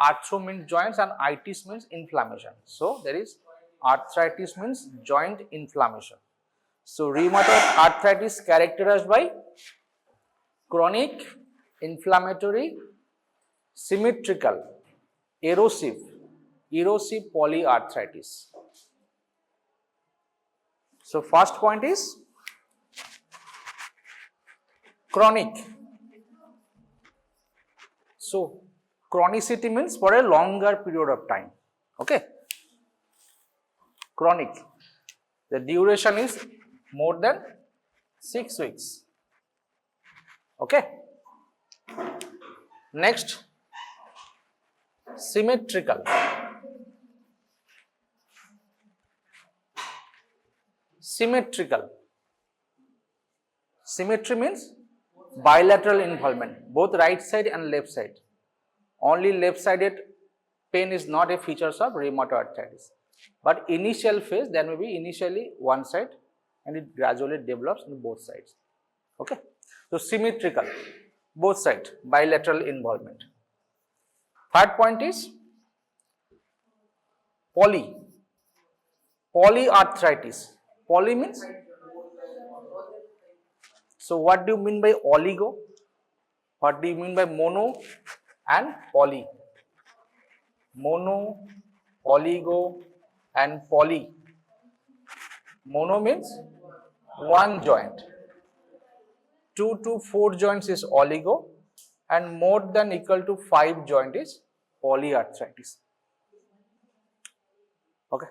arthro means joints and itis means inflammation. So there is arthritis means joint inflammation. So rheumatoid arthritis characterized by chronic, inflammatory, symmetrical, erosive polyarthritis. So first point is chronic. So chronicity means for a longer period of time. Okay. Chronic. The duration is more than 6 weeks. Okay. Next, symmetrical. Symmetrical. Symmetry means bilateral involvement, both right side and left side. Only left-sided pain is not a feature of rheumatoid arthritis. But initial phase, there may be initially one side and it gradually develops in both sides. Okay. So symmetrical, both sides, bilateral involvement. Third point is polyarthritis. Poly means, so what do you mean by oligo? What do you mean by mono and poly? Mono, oligo and poly. Mono means one joint. 2 to 4 joints is oligo and more than equal to 5 joint is polyarthritis. Okay.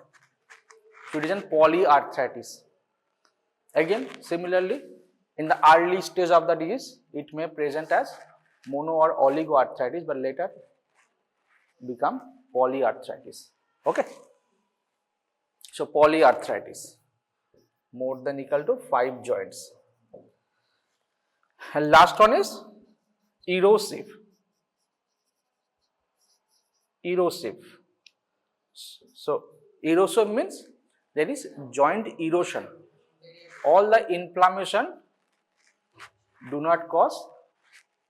So it is an polyarthritis. Again, similarly, in the early stage of the disease, it may present as mono or oligoarthritis, but later become polyarthritis. Okay. So polyarthritis, more than equal to 5 joints. And last one is erosive. Erosive. So erosive means there is joint erosion. All the inflammation do not cause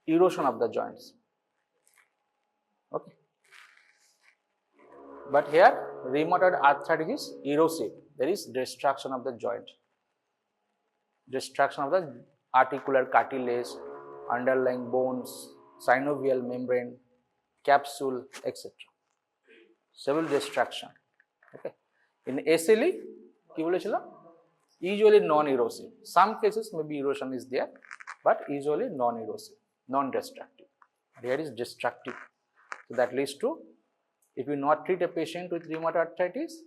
erosion of the joints. Okay. But here rheumatoid arthritis is erosive. There is destruction of the joint, destruction of the articular cartilage, underlying bones, synovial membrane, capsule, etc. Several destruction. Okay. In SLE, usually non-erosive. Some cases maybe erosion is there, but usually non-erosive, non-destructive. Here is destructive. So that leads to, if you not treat a patient with rheumatoid arthritis,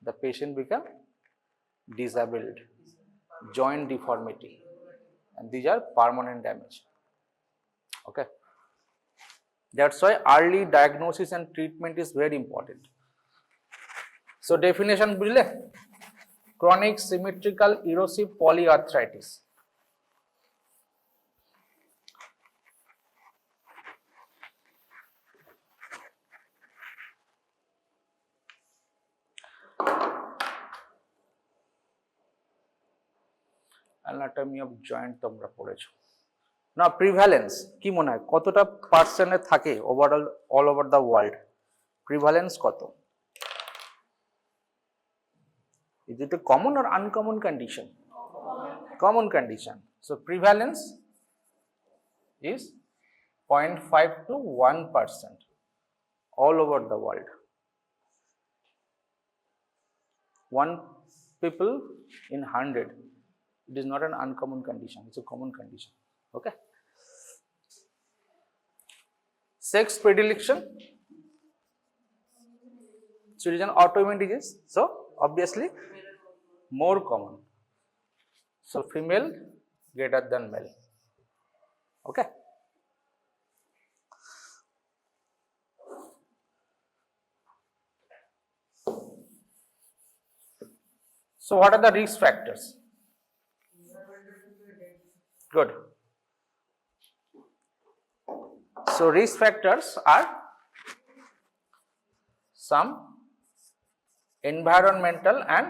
the patient become disabled, joint deformity, and these are permanent damage. Okay. That's why early diagnosis and treatment is very important. So definition बुझले, chronic symmetrical erosive polyarthritis. Anatomy of joint তোমরা পড়েছো। Now prevalence কি মনে হয় কতটা পার্সেন্টে থাকে overall all over the world? Prevalence কত? Is it a common or uncommon condition? Common condition. So prevalence is 0.5 to 1% all over the world. 1 people in 100. It is not an uncommon condition, it's a common condition. Okay. Sex predilection. So it is an autoimmune disease, so obviously more common. So female greater than male. Okay. So what are the risk factors? Good. So risk factors are some environmental and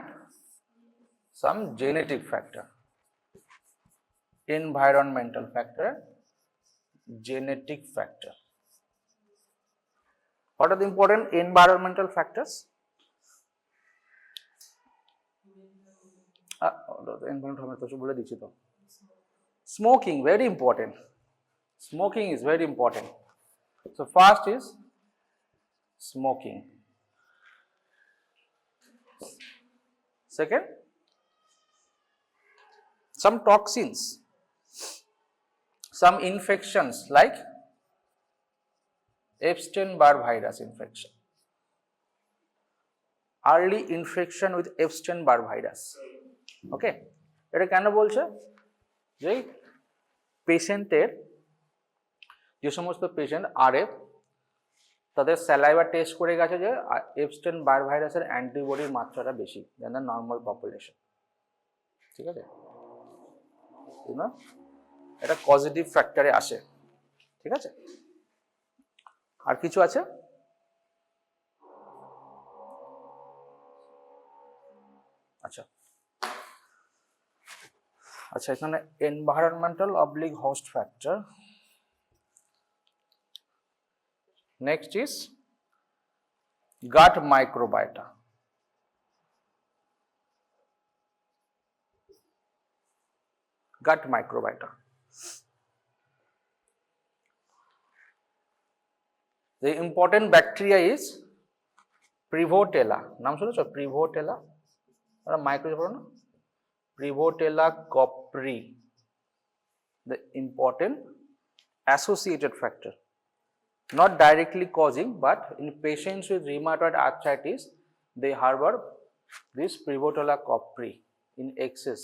some genetic factor. Environmental factor, genetic factor. What are the important environmental factors? Smoking, very important. Smoking is very important. So first is smoking. Second, some toxins, some infections like Epstein-Barr virus infection, early infection with Epstein-Barr virus. Okay, এটা কেন বলছে যে পেশেন্টের যে সমস্ত patient RF তাদের saliva test করে গেছে যে এপস্টেন বার ভাইরাসের অ্যান্টিবডির মাত্রাটা বেশি দেন দ্য নর্মাল পপুলেশন। ঠিক আছে, এটা পজিটিভ ফ্যাক্টরে আসে। ঠিক আছে, আর কিছু আছে? আচ্ছা আচ্ছা, এখানে environmental oblique host factor. Next is gut microbiota. Gut microbiota. The important bacteria is Prevotella. নাম শুনেছো? Prevotella. ওরা মাইক্রোবায়োটা না? Prevotella copri. The important associated factor. Not directly causing, but in patients with rheumatoid arthritis, they harbor this Prevotella copri in excess.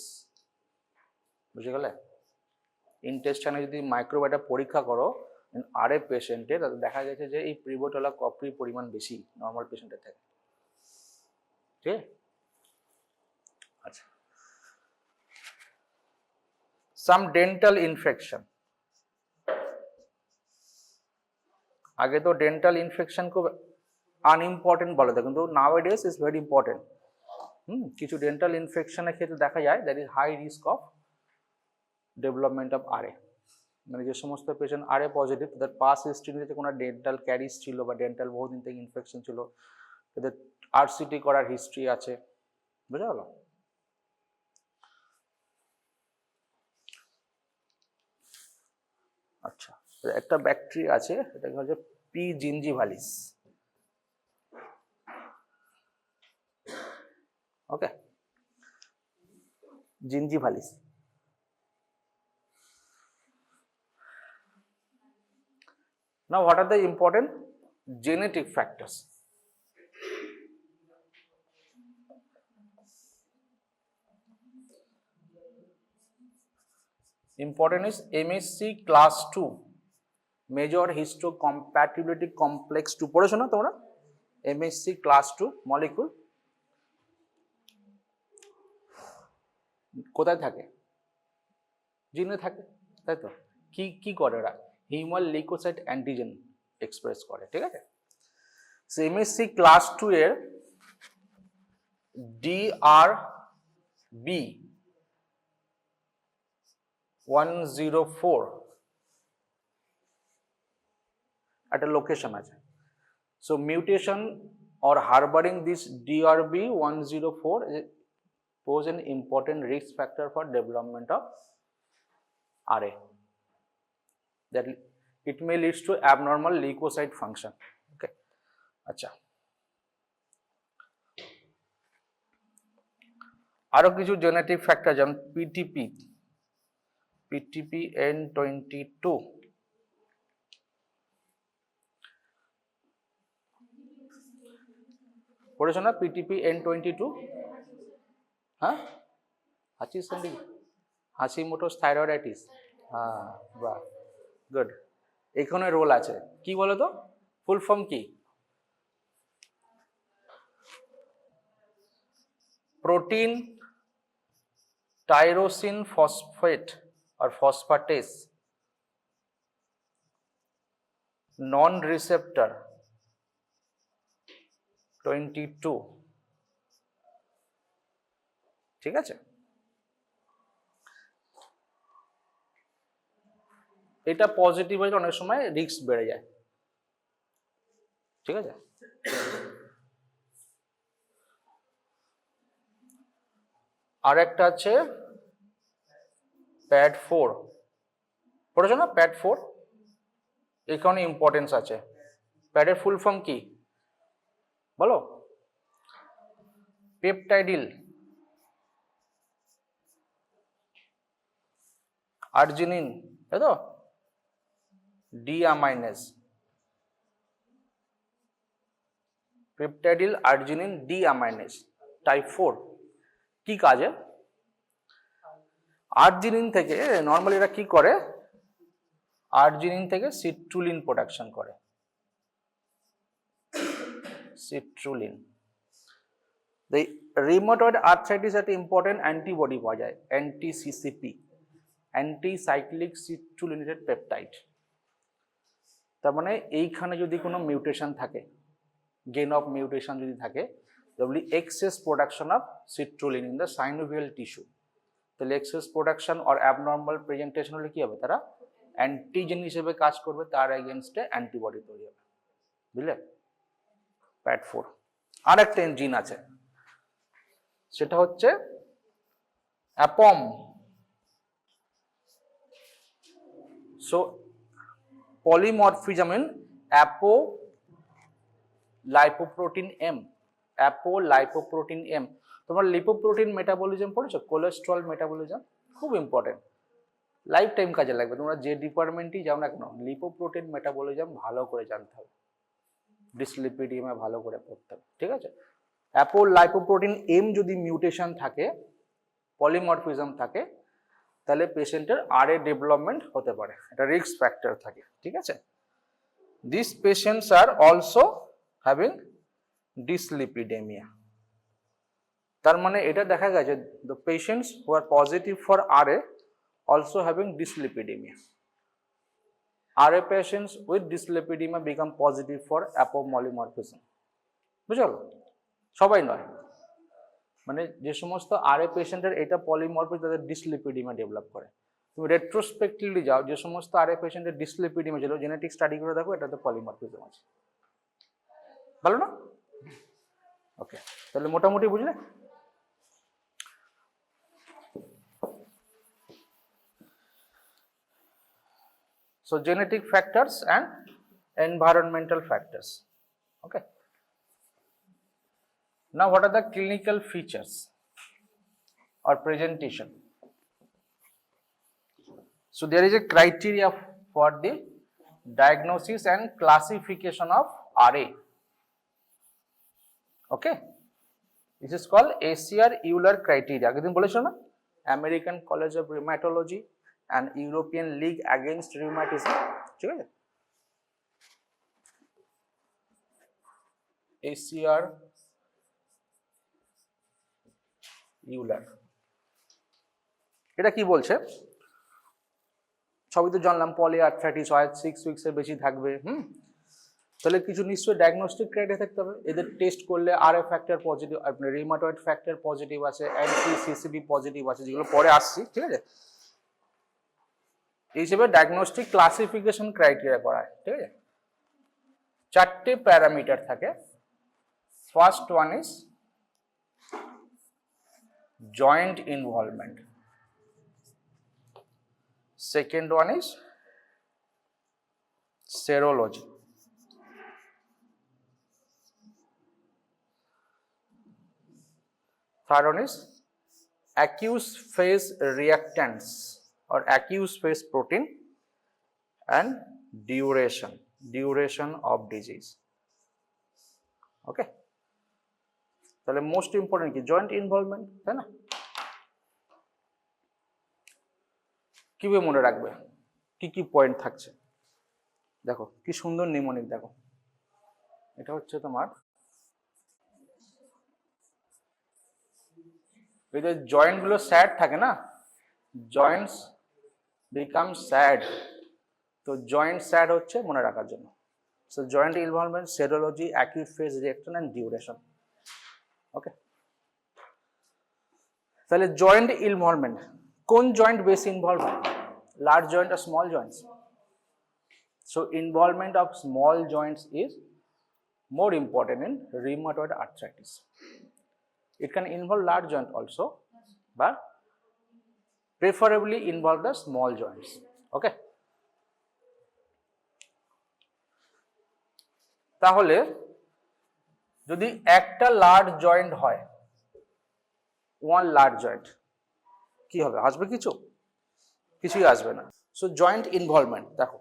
বুঝে গেলে? ইন্টেস্টাইনে যদি microbiota পরীক্ষা করো RF পেশেন্টে, তাতে দেখা গেছে যে এই Prevotella copri পরিমাণ বেশি নর্মাল পেশেন্টের থেকে। ঠিক আছে? আচ্ছা, some dental infection. আগে তো ডেন্টাল ইনফেকশন খুব আনইম্পর্টেন্ট বলে থাকে, কিন্তু নাওয়াডেজ ইজ ভেরি ইম্পর্টেন্ট। কিছু ডেন্টাল ইনফেকশনের ক্ষেত্রে দেখা যায় that is high risk of development of RA. মানে যে সমস্ত পেশেন্ট আরএ পজিটিভ, তাদের পাস হিস্ট্রিতে কোনো ডেন্টাল ক্যারিজ ছিল বা ডেন্টাল বহুদিন থেকে ইনফেকশন ছিল, তাদের আরসিটি করার হিস্ট্রি আছে। বুঝা গেল? আচ্ছা, একটা ব্যাকটেরিয়া আছে, এটাকে হচ্ছে P gingivalis. Okay, gingivalis. Now what are the important genetic factors? Important is MSC class 2 major histocompatibility complex 2 পড়েছো না তোমরা? MSC class 2 মলিকুল কোথায় থাকে? জিনে থাকে, তাই তো? কি কি করে ওরা? হিউম্যান লিউকোসাইট অ্যান্টিজেন এক্সপ্রেস করে। ঠিক আছে, MSC ক্লাস 2 এর DRB 104 একটা লোকেশন আছে। So mutation or harboring this DRB 104 pose an important risk factor for development of RA. That it may lead to abnormal leukocyte function. Okay, আচ্ছা, আরো কিছু genetic factor যেমন PTPN22 পড়েছো না? PTPN22, হ্যাঁ, হাশিমোটোস থাইরয়েডাইটিস। হ্যাঁ, বাহ, গুড। এখানে রোল আছে, কি বলো তো? ফুল ফর্ম কি? Protein tyrosine phosphate or phosphatase non receptor 22। ঠিক আছে, এটা পজিটিভ হলে অনেক সময় রিস্ক বেড়ে যায়। ঠিক আছে। আর একটা আছে PAD4, পড়েছো না PAD4? এখানে ইম্পর্টেন্স আছে। প্যাডের ফুল ফর্ম কি বলো? পেপটাইডিল আর্জিনিন, তাই তো, ডিঅ্যামাইনেজ, পেপটাইডিল আর্জিনিন ডিঅ্যামাইনেজ টাইপ 4। কি কাজে? আর্জিনিন থেকে নর্মালি এরা কি করে, আর্জিনিন থেকে সিট্রুলিন প্রোডাকশন করে, সিট্রুলিন। এই রিউমাটয়েড আর্থ্রাইটিস একটা ইম্পর্টেন্ট অ্যান্টিবডি পাওয়া যায়, অ্যান্টি-সিসিপি, অ্যান্টিসাইক্লিক সিট্রুলিনেটেড পেপটাইড। তার মানে এইখানে যদি কোনো মিউটেশন থাকে, গেন অফ মিউটেশন যদি থাকে, তাহলে excess production of citrulline in the synovial tissue, তাহলে excess production or abnormal presentation হলে কি হবে, তারা অ্যান্টিজেন হিসেবে কাজ করবে, তার এগেনস্টে অ্যান্টিবডি তৈরি হবে, বুঝলে? PAD4। আর একটা জিন আছে, সেটা হচ্ছে APOM. So polymorphism in apolipoprotein M, apolipoprotein M. তোমরা লিপোপ্রোটিন মেটাবলিজম পড়েছো, কোলেস্ট্রল মেটাবলিজম, খুব ইম্পর্টেন্ট, লাইফ টাইম কাজে লাগবে। তোমরা যে ডিপার্টমেন্টই যাও না কেন, লিপোপ্রোটিন মেটাবলিজম ভালো করে জানতে হবে, ডিসলিপিডিয়ামে ভালো করে পড়তে হবে, ঠিক আছে? অ্যাপোলাইপোপ্রোটিন এম যদি মিউটেশন থাকে, পলিমরফিজম থাকে, তাহলে পেশেন্টের আরএ ডেভেলপমেন্ট হতে পারে, এটা রিস্ক ফ্যাক্টর থাকে, ঠিক আছে? This patients are also having dyslipidaemia. তার মানে এটা দেখা গেছে the patients who are positive for RA also having dyslipidaemia. RA patients with dyslipidemia become positive for apomorphism, বুঝলো? সবাই নয়, মানে যে সমস্ত RA পেশেন্টের এটা পলিমরফিজম, তাদের ডিসলিপিডিমা ডেভেলপ করে। তুমি রেট্রোস্পেক্টিভলি যাও, যে সমস্ত RA পেশেন্টের ডিসলিপিডিমা ছিল, জেনেটিক স্টাডি করে দেখো, এটাতে পলিমরফিজম আছে, ভালো না? ওকে, তাহলে মোটামুটি বুঝলে। So genetic factors and environmental factors. Okay. Now what are the clinical features or presentation? So there is a criteria for the diagnosis and classification of RA. Okay. This is called ACR-Euler criteria. আগের দিন বলেছো না, American College of Rheumatology and European League Against Rheumatism, ঠিক আছে? ACR-Euler, এটা কি বলছে? সবই তো জানলাম, পলিআর্থ্রাইটিস হয় 6 উইকস এর বেশি থাকবে, তাহলে কিছু নিশ্চয়ই ডায়াগনস্টিক ক্রাইটেরিয়া থাকতে হবে। এদের টেস্ট করলে আরএ ফ্যাক্টর পজিটিভ, আপনার রিউমাটয়েড ফ্যাক্টর পজিটিভ আছে, অ্যান্টি-সিসিপি পজিটিভ আছে, যেগুলো পরে আসছি, ঠিক আছে? এই হিসেবে ডায়াগনস্টিক ক্লাসিফিকেশন ক্রাইটেরিয়া করা হয়, ঠিক আছে? 4টে প্যারামিটার থাকে। First one is joint involvement, second one is serology, third one is aqueous phase reactants or aqueous phase protein, and duration of disease. Okay, তাহলে মোস্ট ইম্পর্টেন্ট কি? জয়েন্ট ইনভলভমেন্ট, তাই না? কিভাবে মনে রাখবে, কি কি পয়েন্ট থাকছে? দেখো কি সুন্দর নিমোনিক, দেখো এটা হচ্ছে তোমার, এই যে জয়েন্ট গুলো স্যাড থাকে না, জয়েন্টস বিকাম স্যাড, তো জয়েন্ট স্যাড হচ্ছে মনে রাখার জন্য। So joint involvement, serology, acute phase reaction and duration. Okay, তাহলে জয়েন্ট ইনভলভমেন্ট, কোন জয়েন্ট বেশি ইনভলভ হয়, লার্জ জয়েন্ট আর small joints? So involvement of small joints is more important in rheumatoid arthritis. It can involve large joint also, but preferably involve the small joints. Okay, তাহলে যদি একটা large joint হয়, one large joint, কি হবে? আসবে কিছুই আসবে না। সো জয়েন্ট ইনভলভমেন্ট দেখো,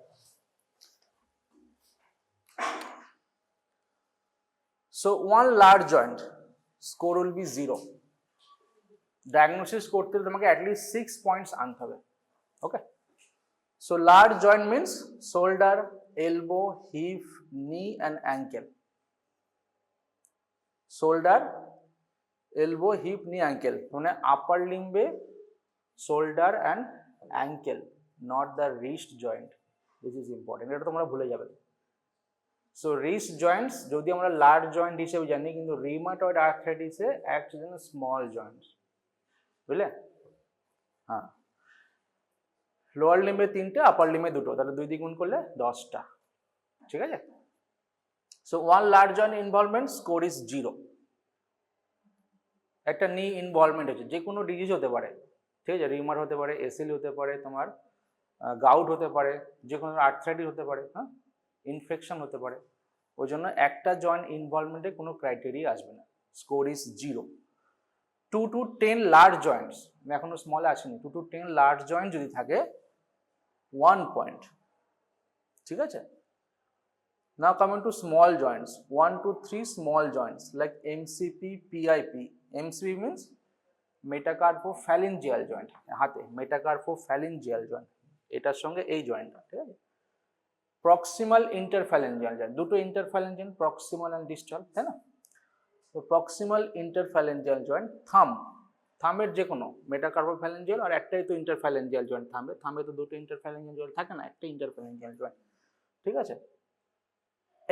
so one large joint score will be 0। Diagnosis করতে হলে তোমাকে অ্যাটলিস্ট 6 পয়েন্টস আনতে হবে। Okay, so large joint means shoulder, elbow, hip, knee and ankle. Shoulder, elbow, hip, knee, ankle, মানে আপার লিম্বে shoulder and ankle, not the wrist joint. This is important, এটা তোমরা ভুলে যাবে। সো রিস্ট জয়েন্টস যদি আমরা লার্জ জয়েন্ট হিসেবে জানি, কিন্তু রিউমাটয়েড আর্থ্রাইটিসে অ্যাকচুয়ালি স্মল জয়েন্টস, বুঝলে? হ্যাঁ, লোয়ার লিম্বে 3টে, আপার লিম্বে 2টো, তাহলে 2 দিয়ে গুণ করলে 10টা। ঠিক আছে? So one large joint involvement score is 0। একটা নি ইনভলভমেন্ট হচ্ছে, যে কোনো ডিজিজ হতে পারে, ঠিক আছে? রিউমার হতে পারে, এসিল হতে পারে, তোমার গাউট হতে পারে, যে কোনো আর্থ্রাইটিস হতে পারে, হ্যাঁ, ইনফেকশন হতে পারে। ওই জন্য একটা জয়েন্ট ইনভলভমেন্টে কোনো ক্রাইটেরিয়া আসবে না, score is 0। 2 to 10 large Joints, আমি এখনো স্মলে আসিনি, 2 to 10 লার্জ জয়েন্ট যদি থাকে 1 পয়েন্ট। ঠিক আছে? Now coming to small joints, 1 to 3 small joints like MCP, PIP. MCP means metacarpophalangeal joint, হাতে metacarpophalangeal joint, এটার সঙ্গে এই জয়েন্টটা, ঠিক আছে? প্রক্সিমাল ইন্টারফ্যালেঞ্জিয়াল জয়েন্ট, দুটো ইন্টারফ্যালেঞ্জিয়াল, প্রক্সিমাল অ্যান্ড ডিস্টাল, তাই না? তো প্রক্সিমাল ইন্টারফ্যালেঞ্জিয়াল জয়েন্ট, থামের যে কোনো মেটাকার্পোফ্যালেঞ্জিয়াল, আর একটাই তো ইন্টারফ্যালেঞ্জিয়াল জয়েন্ট থামে তো দুটো ইন্টারফ্যালেঞ্জিয়াল জয়েন্ট থাকে না, একটা ইন্টারফ্যালেঞ্জিয়াল জয়েন্ট, ঠিক আছে?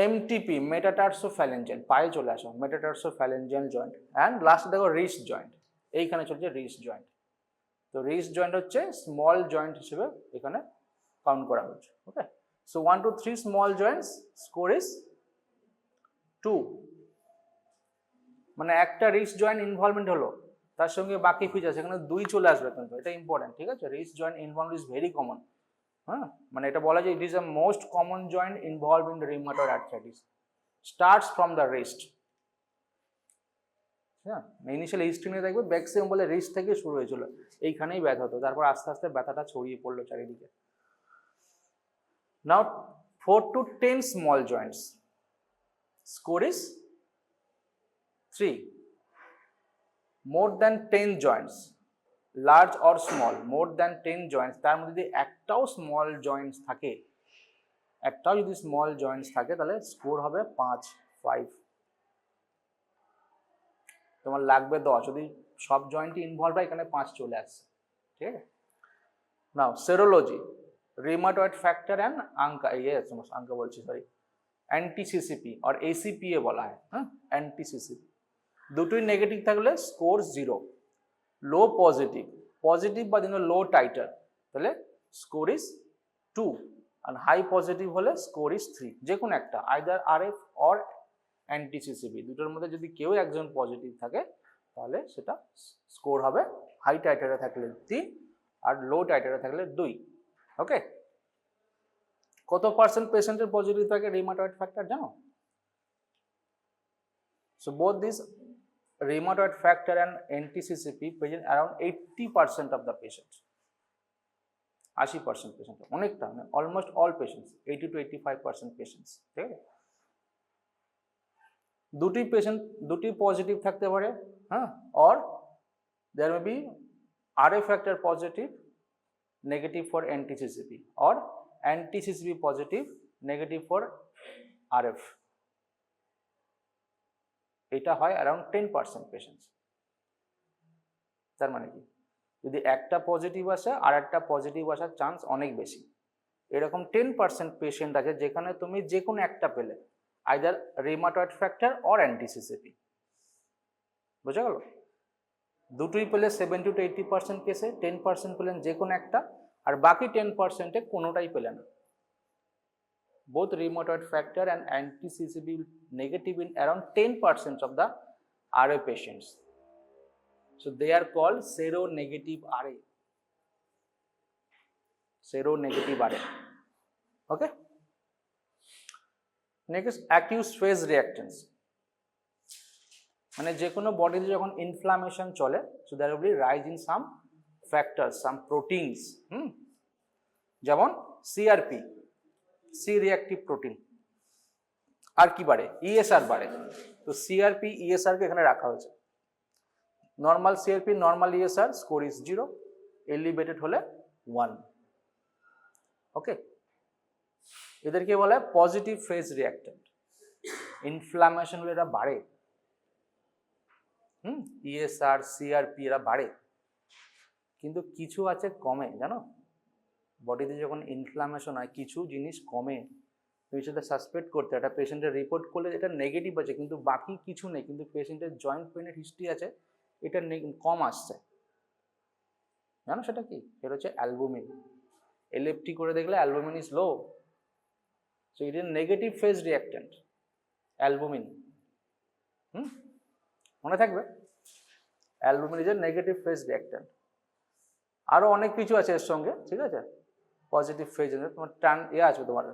এমটিপি, মেটাটার্সোফ্যালেঞ্জিয়াল, পায়ে চলে আসো, মেটাটার্সোফ্যালেঞ্জিয়াল জয়েন্ট। অ্যান্ড লাস্ট দেখো রিস্ট জয়েন্ট, এইখানে চলছে রিস্ট জয়েন্ট। তো রিস্ট জয়েন্ট হচ্ছে স্মল জয়েন্ট হিসেবে এখানে কাউন্ট করা হচ্ছে। Okay, so 1 to 3 small joints, score is 2। মানে একটা রিস্ট জয়েন্ট ইনভলভমেন্ট হলো, তার সঙ্গে বাকি ফিচার সেখানে 2 চলে আসবে, কিন্তু এটা ইম্পর্টেন্ট, ঠিক আছে? Wrist joint involvement is very common. হ্যাঁ, মানে এটা বলা যায় it is the most common joint involve in rheumatoid arthritis, starts from the wrist. হ্যাঁ, ইনিশিয়াল হিস্ট্রি নিয়ে দেখবে ব্যাকসিয়াম বলে রিস্ট থেকে শুরু হয়েছিল, এইখানেই ব্যথা হতো, তারপর আস্তে আস্তে ব্যথাটা ছড়িয়ে পড়লো চারিদিকে। নাও 4 to 10 small joints, score is 3. More than 10 joints, large or small, more than 10 joints, তার মধ্যে যদি একটাও স্মল জয়েন্টস থাকে, একটাও যদি স্মল জয়েন্টস থাকে, তাহলে স্কোর হবে 5। তোমার লাগবে 10, যদি সব জয়েন্টই ইনভলভ হয় এখানে 5 চলে আসছে, ঠিক আছে? নাও সেরোলজি, রিউমাটয়েড ফ্যাক্টর অ্যান্ড আঙ্কা বলছি, সরি, অ্যান্টি-সিসিপি আর এসিপিএ বলা হয়, হ্যাঁ, অ্যান্টি-সিসিপি। দুটোই নেগেটিভ থাকলে স্কোর 0। লো পজিটিভ, পজিটিভ বা লো টাইটার, তাহলে স্কোর ইজ 2। আর হাই পজিটিভ হলে স্কোর ইজ 3। যে কোনো একটা, আইদার আরএফ অর অ্যান্টি-সিসিপি, দুটোর মধ্যে যদি কেউ একজন পজিটিভ থাকে, তাহলে সেটা স্কোর হবে হাই টাইটারে থাকলে 3 আর লো টাইটারে থাকলে 2। ওকে, কত পার্সেন্ট পেশেন্টের পজিটিভ থাকে রিউমাটয়েড ফ্যাক্টর জানো? So both this rheumatoid factor and anti-CCP present around 80% of the patients, 80% patient, অনেকটা, almost all patients, 80 to 85% patients, ঠিক আছে? দুটি পজিটিভ থাকতে পারে, হ্যাঁ, or there may be RA factor positive negative for anti-CCP or anti-CCP positive negative for RF, এটা হয় around 10% patients. তার মানে কি, যদি একটা পজিটিভ আসে আর একটা পজিটিভ আসার চান্স অনেক বেশি। এরকম 10% পেশেন্ট আছে যেখানে তুমি যে কোনো একটা পেলে, either rheumatoid factor or anti-CCP, বুঝা গেল? দুটোই পেলে 70 to 80% কেসে 10% পেলেন যে কোনো একটা, আর বাকি 10%-এ কোনোটাই পেলে না। both rheumatoid factor and anti-CCP negative in around 10% of the RA patients. So they are called seronegative RA. Seronegative RA. Okay. Next, acute phase reactants. মানে যে কোনো বডিতে যখন ইনফ্লামেশন চলে, so there will be rise in some factors, some proteins, যেমন CRP, C reactive protein, আর কি বাড়ে, ESR বাড়ে। তো CRP ESR কে এখানে রাখা হয়েছে। Normal CRP, normal ESR score is 0, elevated হলে 1। ওকে, এদেরকে বলা হয় পজিটিভ ফেজ রিঅ্যাক্ট্যান্ট। ইনফ্লামেশন হলে এরা বাড়ে, ESR CRP এরা বাড়ে, কিন্তু কিছু আছে কমে, জানো বডিতে যখন ইনফ্লামেশন হয় কিছু জিনিস কমে, তুমি সেটা সাসপেক্ট করতে, একটা পেশেন্টের রিপোর্ট করলে এটা নেগেটিভ আছে কিন্তু বাকি কিছু নেই, কিন্তু পেশেন্টের জয়েন্ট পেনের হিস্ট্রি আছে, এটা কম আসছে, জানো সেটা কি? এটা হচ্ছে অ্যালবুমিন। LFT করে দেখলে albumin is low, so it is negative phase reactant, albumin. মনে থাকবে, albumin is a negative phase reactant. আরো অনেক কিছু আছে এর সঙ্গে, ঠিক আছে, পজিটিভ ফেজ। তোমার আছে তোমার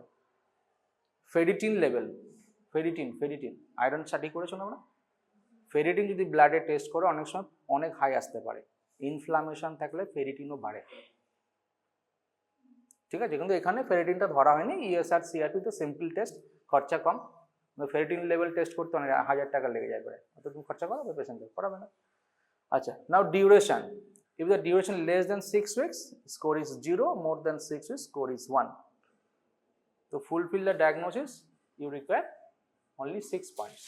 ferritin level, ferritin iron study করেছো না আমরা? ফেরিটিন যদি ব্লাডে টেস্ট করো অনেক সময় অনেক হাই আসতে পারে, ইনফ্লামেশন থাকলে ফেরিটিনও বাড়ে, ঠিক আছে। কিন্তু এখানে ফেরিটিনটা ধরা হয়নি, ESR CRP তো সিম্পল টেস্ট, খরচা কম। ফেরিটিন লেভেল টেস্ট করতে অনেক 1000 টাকা লেগে যাবে, অত তুমি খরচা করাবে পেশেন্টকে? করাবে না। আচ্ছা, নাও duration. If the duration less than 6 weeks, score is 0, more than 6 weeks, score is 1. To fulfill the diagnosis, you require only 6 points.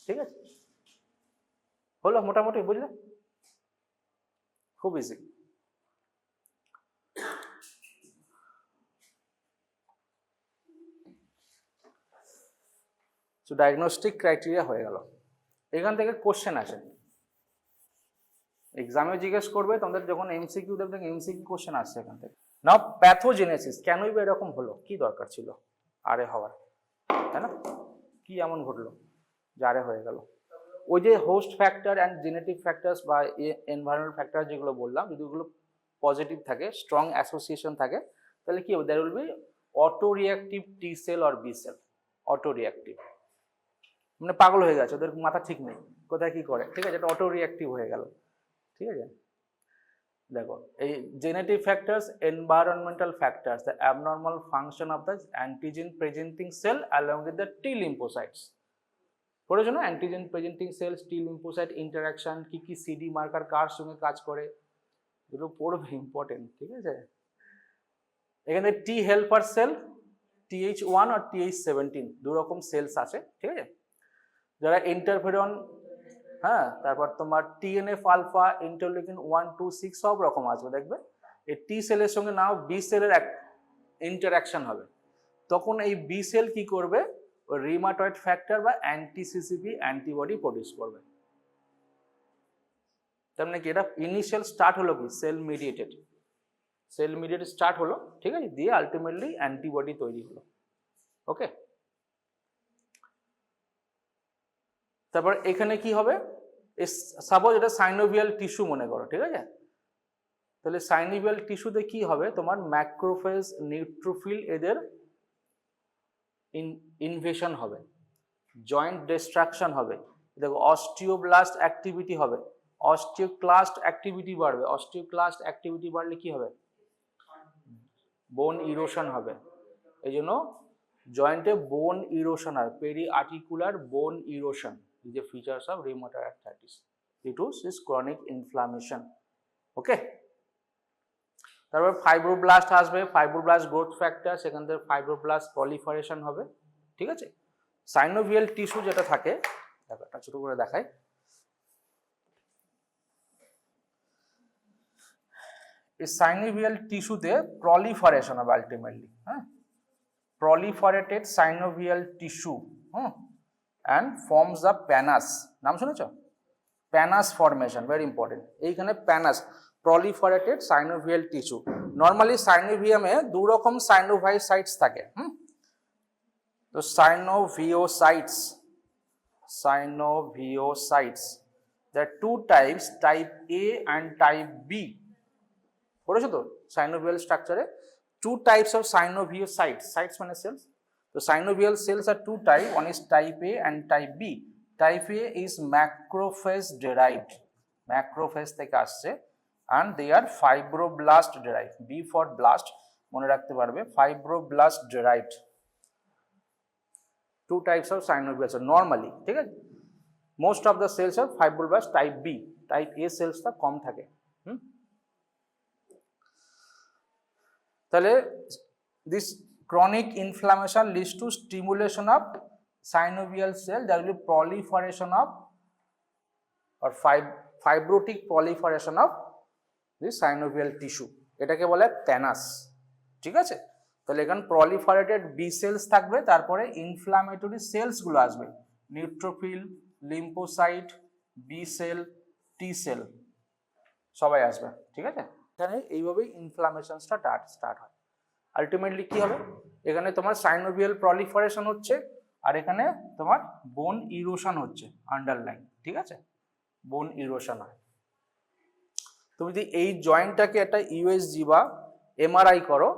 ঠিক আছে, হলো মোটামুটি, বুঝলে? খুব ইজি। সো ডায়াগনস্টিক ক্রাইটেরিয়া হয়ে গেল। এখান থেকে কোশ্চেন আসে, এক্সামে জিজ্ঞেস করবে, তোমাদের যখন MCQ দেবে MCQ কোশ্চেন আসছে এখান থেকে। নাও প্যাথোজেনেসিস, কেনই বা এরকম হলো, কি দরকার ছিল আরে হওয়ার, তাই না? কি এমন ঘটলো যে আরে হয়ে গেল? ওই যে host factor and genetic factors বা এনভায়রনমেন্ট ফ্যাক্টর যেগুলো বললাম, যদি ওগুলো পজিটিভ থাকে, স্ট্রং অ্যাসোসিয়েশন থাকে, তাহলে কি হবে? There will be autoreactive T cell or B cell. Autoreactive মানে পাগল হয়ে গেছে, ওদের মাথা ঠিক নেই, কোথায় কি করে, ঠিক আছে, এটা অটো রিঅ্যাক্টিভ হয়ে গেল, ঠিক আছে। দেখো, এই genetic factors, environmental factors, the abnormal function of the antigen presenting cell along with the T lymphocytes. পড়েছো না? Antigen presenting cells, T lymphocyte interaction, কি কি সিডি মার্কার কার সঙ্গে কাজ করে, এগুলো পড়বে, ইম্পর্টেন্ট, ঠিক আছে। এখানে টি হেল্পার সেল, TH1 আর TH17 দু রকম সেলস আছে, ঠিক আছে, যারা ইন্টারফেরন, হ্যাঁ, তারপর তোমার TNF আলফা, ইন্টারলিউকিন 1, 2, 6 সব রকম আছে, দেখবে। এই টি সেলের সঙ্গে নাও বি সেলের ইন্টারাকশন হবে, তখন এই বি সেল কি করবে? ওই রিউমাটয়েড ফ্যাক্টর বা অ্যান্টি-CCP অ্যান্টিবডি প্রডিউস করবে। তার মানে কি, এটা ইনিশিয়াল স্টার্ট হলো কি সেল মিডিয়েটেড স্টার্ট হলো, ঠিক আছে, দিয়ে আলটিমেটলি অ্যান্টিবডি তৈরি হলো। ওকে, তারপর এখানে কি হবে? সাপোজ এটা সাইনোভিয়াল টিস্যু মনে করো, ঠিক আছে, তাহলে সাইনোভিয়াল টিস্যুতে কি হবে? তোমার ম্যাক্রোফেজ, নিউট্রোফিল এদের ইনভেশন হবে, জয়েন্ট ডিস্ট্রাকশন হবে, দেখো অস্টিওব্লাস্ট অ্যাক্টিভিটি হবে, অস্টিওক্লাস্ট অ্যাক্টিভিটি বাড়বে, অস্টিওক্লাস্ট অ্যাক্টিভিটি বাড়লে কি হবে? বোন ইরোশন হবে। এই জন্য জয়েন্টে বোন ইরোশন হয়, পেরি আর্টিকুলার বোন erosion is the features of rheumatoid arthritis due to this chronic inflammation. ওকে, তারপর ফাইব্রোব্লাস্ট আসবে, ফাইব্রোব্লাস্ট গ্রোথ ফ্যাক্টর, সেখান থেকে ফাইব্রোব্লাস্ট প্রলিফারেশন হবে, ঠিক আছে। সাইনোভিয়াল টিস্যু যেটা থাকে, দেখো একটা ছোট করে দেখাই, এই সাইনোভিয়াল টিস্যুতে প্রলিফারেশন হবে আলটিমেটলি, হ্যাঁ, proliferated synovial tissue, and forms the pannus. নাম শুনেছো? Pannus formation, very important. এইখানে pannus, proliferated synovial tissue. Normally সাইনোভিয়ামে দু রকম সাইনোভাই সাইটস থাকে, তো synoviocytes, there are two types, type A and type B. পড়েছো তো synovial structure two types of synoviocytes, sites মানে cells. So synovial cells are two types, one is type A and type B. Type A is macrophage derived, macrophage থেকে আসছে, and they are fibroblast derived, B for blast মনে রাখতে পারবে, fibroblast derived. Two types of synovial cells normally, ঠিক আছে, most of the cells are fibroblast type B, type A cells টা কম থাকে। তাহলে this chronic inflammation leads to stimulation of synovial cell, there will be proliferation of or fibrotic proliferation of the synovial tissue, এটাকে বলে প্যানাস, ঠিক আছে। তাহলে এখানে proliferated B cells থাকবে, তারপরে ইনফ্ল্যামেটরি সেলস গুলো আসবে, neutrophil, lymphocyte, B cell, T cell সবাই আসবে, ঠিক আছে। এখানে এইভাবেই ইনফ্লামেশনসটা স্টার্ট হয়। আলটিমেটলি কি হবে, এখানে তোমার সাইনোভিয়াল প্রলিফারেশন হচ্ছে, আর এখানে তোমার বোন ইরোশন হচ্ছে আন্ডারলাইন, ঠিক আছে, বোন ইরোশন হয়। তুমি যদি এই জয়েন্টটাকে একটা ইউএসজি বা এমআরআই করো,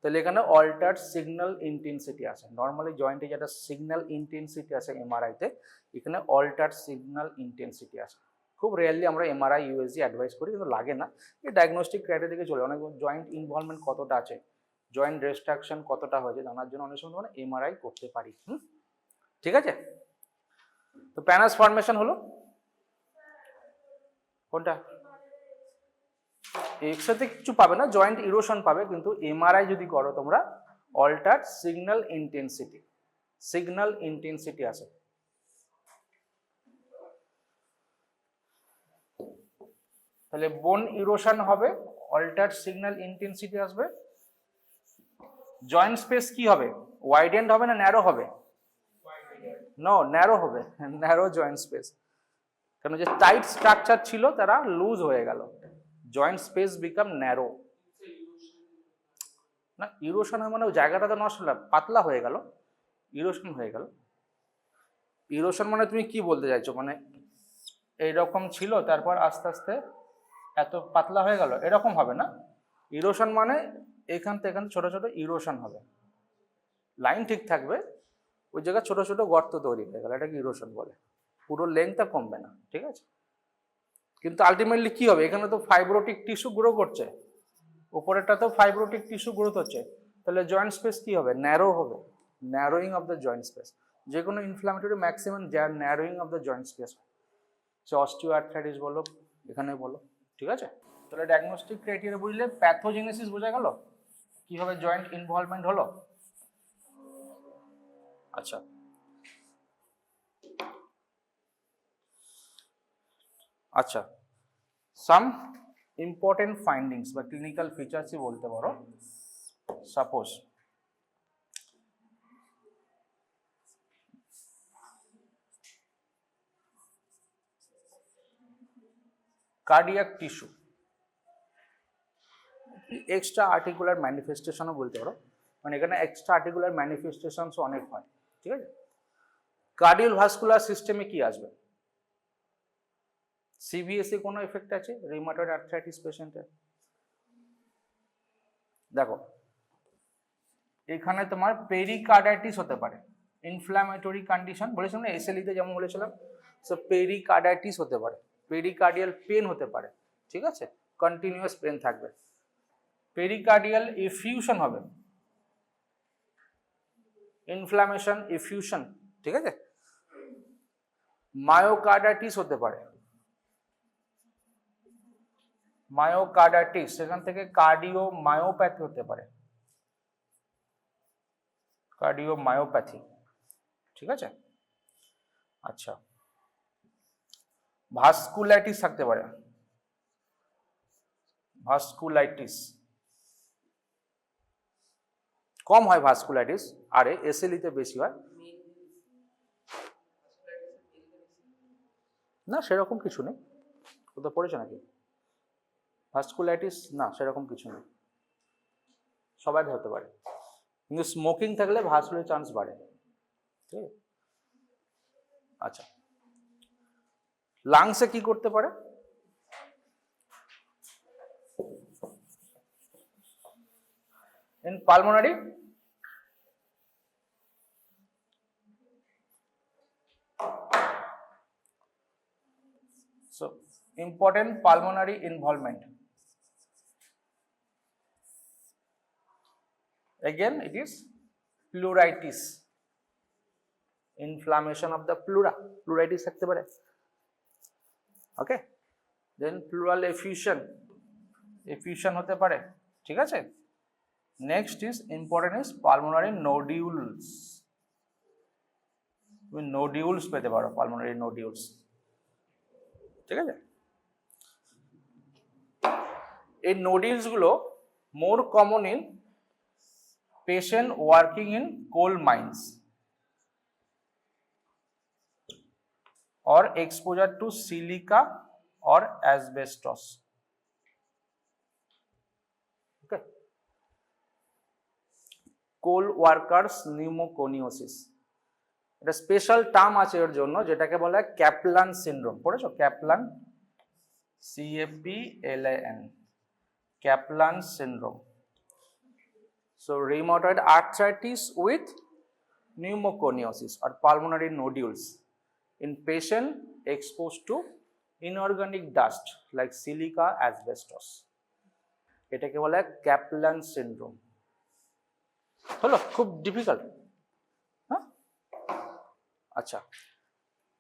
তাহলে এখানে অল্টার্ড সিগন্যাল ইন্টেন্সিটি আছে। নর্মালি জয়েন্টে যেটা সিগন্যাল ইন্টেন্সিটি আছে এমআরআইতে, এখানে অল্টার্ড সিগন্যাল ইন্টেন্সিটি আছে। খুব রেয়ারলি আমরা এমআরআই ইউএসজি অ্যাডভাইস করি, কিন্তু লাগে না, এই ডায়াগনস্টিক ক্রাইটেরিয়া থেকে চলে। অনেক জয়েন্ট ইনভলভমেন্ট কতটা আছে, জয়েন্ট রেস্ট্রাকশন কতটা হয়েছে জানার জন্য অনেক সময় আমরা এমআরআই করতে পারি, ঠিক আছে। তো প্যানাস ফর্মেশন হলো কোনটা, এক্সট্রাতে কিছু পাবে না, জয়েন্ট ইরোশন পাবে, কিন্তু এমআরআই যদি করো তোমরা অল্টার্ড সিগন্যাল ইন্টেন্সিটি আছে। তাহলে বোন ইরোশন হবে, অল্টার্ড সিগন্যাল ইন্টেন্সিটি আসবে। জয়েন্ট স্পেস কি হবে, ওয়াইডেন্ড হবে না ন্যারো হবে? ন্যারো হবে, ন্যারো জয়েন্ট স্পেস, কারণ যে টাইট স্ট্রাকচার ছিল তারা লুজ হয়ে গেল, জয়েন্ট স্পেস বিকাম ন্যারো। না ইরোশন হয় মানে জায়গাটা তো নষ্ট হলো, পাতলা হয়ে গেল, ইরোশন হয়ে গেল। ইরোশন মানে তুমি কি বলতে চাইছো, মানে এইরকম ছিল তারপর আস্তে আস্তে এত পাতলা হয়ে গেল, এরকম হবে না। ইরোশন মানে এখান থেকে এখান ছোট ছোট ইরোশন হবে, লাইন ঠিক থাকবে, ওই জায়গায় ছোট ছোট গর্ত তৈরি হয়ে গেল, এটাকে ইরোশন বলে। পুরো লেন্থটা কমবে না, ঠিক আছে। কিন্তু আলটিমেটলি কি হবে, এখানে তো ফাইব্রোটিক টিস্যু গ্রো করছে, উপরেরটা তো ফাইব্রোটিক টিস্যু গ্রোথ হচ্ছে, তাহলে জয়েন্ট স্পেস কি হবে, ন্যারো হবে, narrowing of the joint space. যে কোনো inflammatory maximum narrowing of the joint space, say osteoarthritis বলো, এখানে বলো, ঠিক আছে। তাহলে ডায়াগনস্টিক ক্রাইটেরিয়া বুঝলে, প্যাথোজেনেসিস বোঝা গেল, কিভাবে জয়েন্ট ইনভলভমেন্ট হলো। আচ্ছা, আচ্ছা, সাম ইম্পর্টেন্ট ফাইন্ডিংস বা ক্লিনিক্যাল ফিচার্সই বলতে পারো। Suppose cardiac tissue, extra articular ম্যানিফেস্টেশনও বলতে পারো, মানে এখানে এক্সট্রা আর্টিকুলার ম্যানিফেস্টেশনস অনেক হয়, ঠিক আছে। কার্ডিওভাস্কুলার সিস্টেমে কি আসবে, সিভিএসে কোনো এফেক্ট আছে রিউমাটয়েড আর্থ্রাইটিস পেশেন্টের? দেখো এখানে তোমার পেরিকার্ডাইটিস হতে পারে, ইনফ্ল্যামেটরি কন্ডিশন বলেছিলাম না এসএলইতে যেমন বলেছিলাম, সো পেরিকার্ডাইটিস হতে পারে, পেরিকার্ডিয়াল পেন হতে পারে, ঠিক আছে, কন্টিনিউয়াস পেন থাকবে। পেরিকার্ডিয়াল এফিউশন হবে, ইনফ্ল্যামেশন এফিউশন, ঠিক আছে। মায়োকার্ডাইটিস হতে পারে, মায়োকার্ডাইটিস, সেখান থেকে কার্ডিওমায়োপ্যাথি হতে পারে, কার্ডিওমায়োপ্যাথি, ঠিক আছে। আচ্ছা, ভাস্কুলাইটিস থাকতে পারে, ভাস্কুলাইটিস কম হয়, ভাস্কুলাইটিস আরে এসএলইতে বেশি হয় না, সেরকম কিছু নেই, কোথাও পড়েছে নাকি ভাস্কুলাইটিস? না সেরকম কিছু নেই, সবাই হতে পারে, কিন্তু স্মোকিং থাকলে ভাস্কুলার চান্স বাড়ে, ঠিক আছে? আচ্ছা, লাংসে কি করতে পারে? In pulmonary, so important pulmonary involvement. Again, it is pleuritis, inflammation of the pleura, pleuritis থাকতে পারে। Okay, then pleural effusion, effusion হতে পারে, ঠিক আছে? Next is important is pulmonary nodules, তুমি নোডিউলস পেতে পারো, পালমোনারি নোডিউলস, ঠিক আছে? এই নোডিউলস গুলো more common in patient working in coal mines or exposure to silica or asbestos. Okay, coal workers pneumoconiosis, এটা স্পেশাল টার্ম আছে এর জন্য, যেটাকে বলা হয় ক্যাপলান সিনড্রোম। পড়েছো Caplan, CAPLAN, Caplan syndrome. So rheumatoid arthritis with pneumoconiosis or pulmonary nodules in patient exposed to inorganic dust like silica, asbestos, এটাকে বলা হয় ক্যাপলান সিনড্রোম। হলো, খুব ডিফিকাল্ট। হ্যাঁ, আচ্ছা,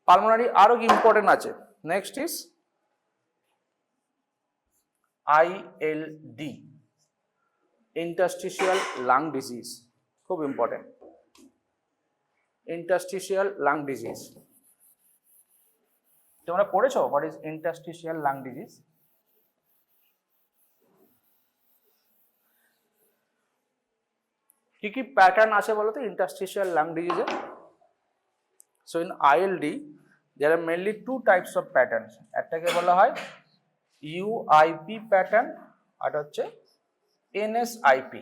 পালমোনারি আরো কি ইম্পর্টেন্ট আছে? Next is ILD, interstitial lung disease, খুব ইম্পর্টেন্ট। ইন্টারস্টিশিয়াল লাং ডিজিজ তোমরা পড়েছো? What is interstitial lung disease? কি কি প্যাটার্ন আছে বলো তো ইন্টারস্টিশিয়াল লাং ডিজিজে? So in ILD there are mainly two types of patterns, একটাকে বলা হয় UIP প্যাটার্ন আর হচ্ছে NSIP,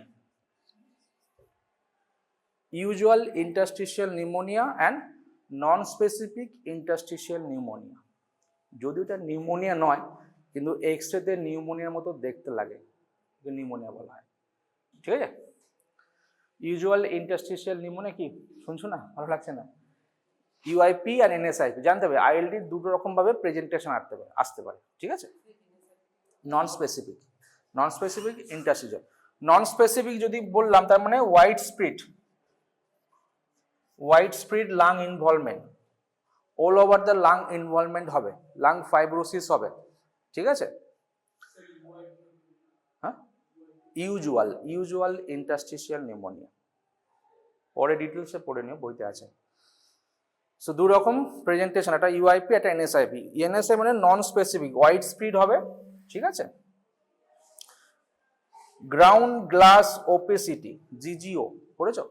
usual interstitial pneumonia and non-specific interstitial pneumonia। যদিও এটা নিউমোনিয়া নয়, কিন্তু এক্সরেতে নিউমোনিয়ার মতো দেখতে লাগে, নিউমোনিয়া বলা হয়, ঠিক আছে? ইউজুয়াল ইন্টারস্টিশিয়াল নিউমোনিয়া কি শুনছো না? ভালো লাগছে না? UIP আর NSIP জানতে হবে। ILD দুটো রকম ভাবে প্রেজেন্টেশন আসতে পারে, ঠিক আছে? Non specific, non specific interstitial. Non specific যদি বললাম তার মানে wide spread lung involvement, all over the lung involvement হবে, লাং ফাইব্রোসিস হবে, ঠিক আছে? হ্যাঁ, ইউজুয়াল ইন্টারস্টিশিয়াল নিউমোনিয়া, পরে ডিটেলসে পড়ে নিও, বইতে আছে। সো দু রকম প্রেজেন্টেশন, একটা UIP একটা NSIP। NSI মানে নন স্পেসিফিক, ওয়াইড স্প্রিড হবে, ঠিক আছে? গ্রাউন্ড গ্লাস ওপেসিটি, GGO পড়েছো?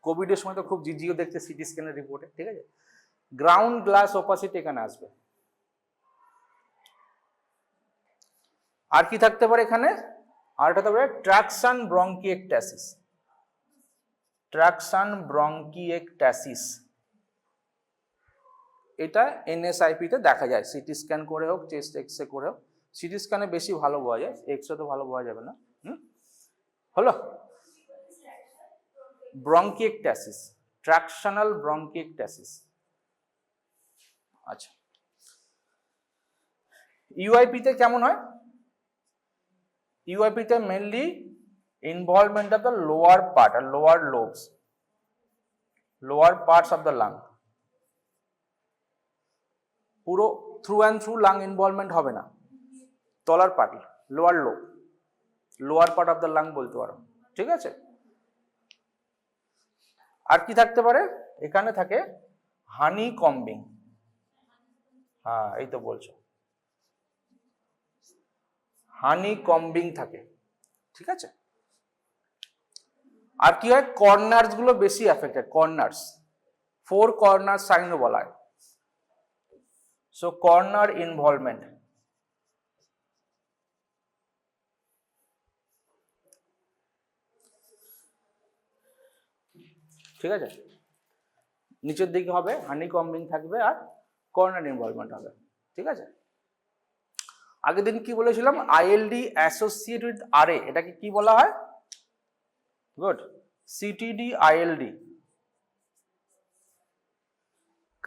কোভিডের সময় তো খুব GGO দেখতে সিটি স্ক্যানের রিপোর্টে, ঠিক আছে? গ্রাউন্ড গ্লাস ওপাসিটি এখানে আসবে। আর কি থাকতে পারে এখানে? আর থাকতে পারে ট্রাকশন ব্রঙ্কিয়েকটাসিস, ট্রাকশন ব্রঙ্কিয়েকটাসিস। এটা NSIP তে দেখা যায়, সিটি স্ক্যান করে হোক, চেস্ট এক্সরে করে হোক। সিটি স্ক্যানে বেশি ভালো বোঝা যায়, এক্সরে তো ভালো বোঝা যাবে না। হলো, ব্রঙ্কিয়েকটাসিস, ট্রাকশনাল ব্রঙ্কিয়েকটাসিস। আচ্ছা, UIP তে কেমন হয়? UIP তে mainly involvement of the lower part আর lower lobes, lower parts of the lung. পুরো through and through lung involvement হবে না, তলার part, lower lobe, lower part of the lung বলতে পারো, ঠিক আছে? আর কি থাকতে পারে? এখানে থাকে হানি কম্বিং। হ্যাঁ, এই তো বলছো, হানি কম্বিং থাকে, ঠিক আছে? আর কি হয়? কর্নার্স গুলো বেশি এফেক্টেড, কর্নার্স, 4 কর্নার সাইনও বলা হয়। সো কর্নার ইনভলভমেন্ট, ঠিক আছে? নিচের দিকে হবে হানিকম্বিং থাকবে আর কর্নার ইনভলভমেন্ট হবে, ঠিক আছে। আগের দিন কি বলেছিলাম, আইএলডি অ্যাসোসিয়েটেড উইথ আরএ, এটাকে কি বলা হয়? Good, CTD ILD,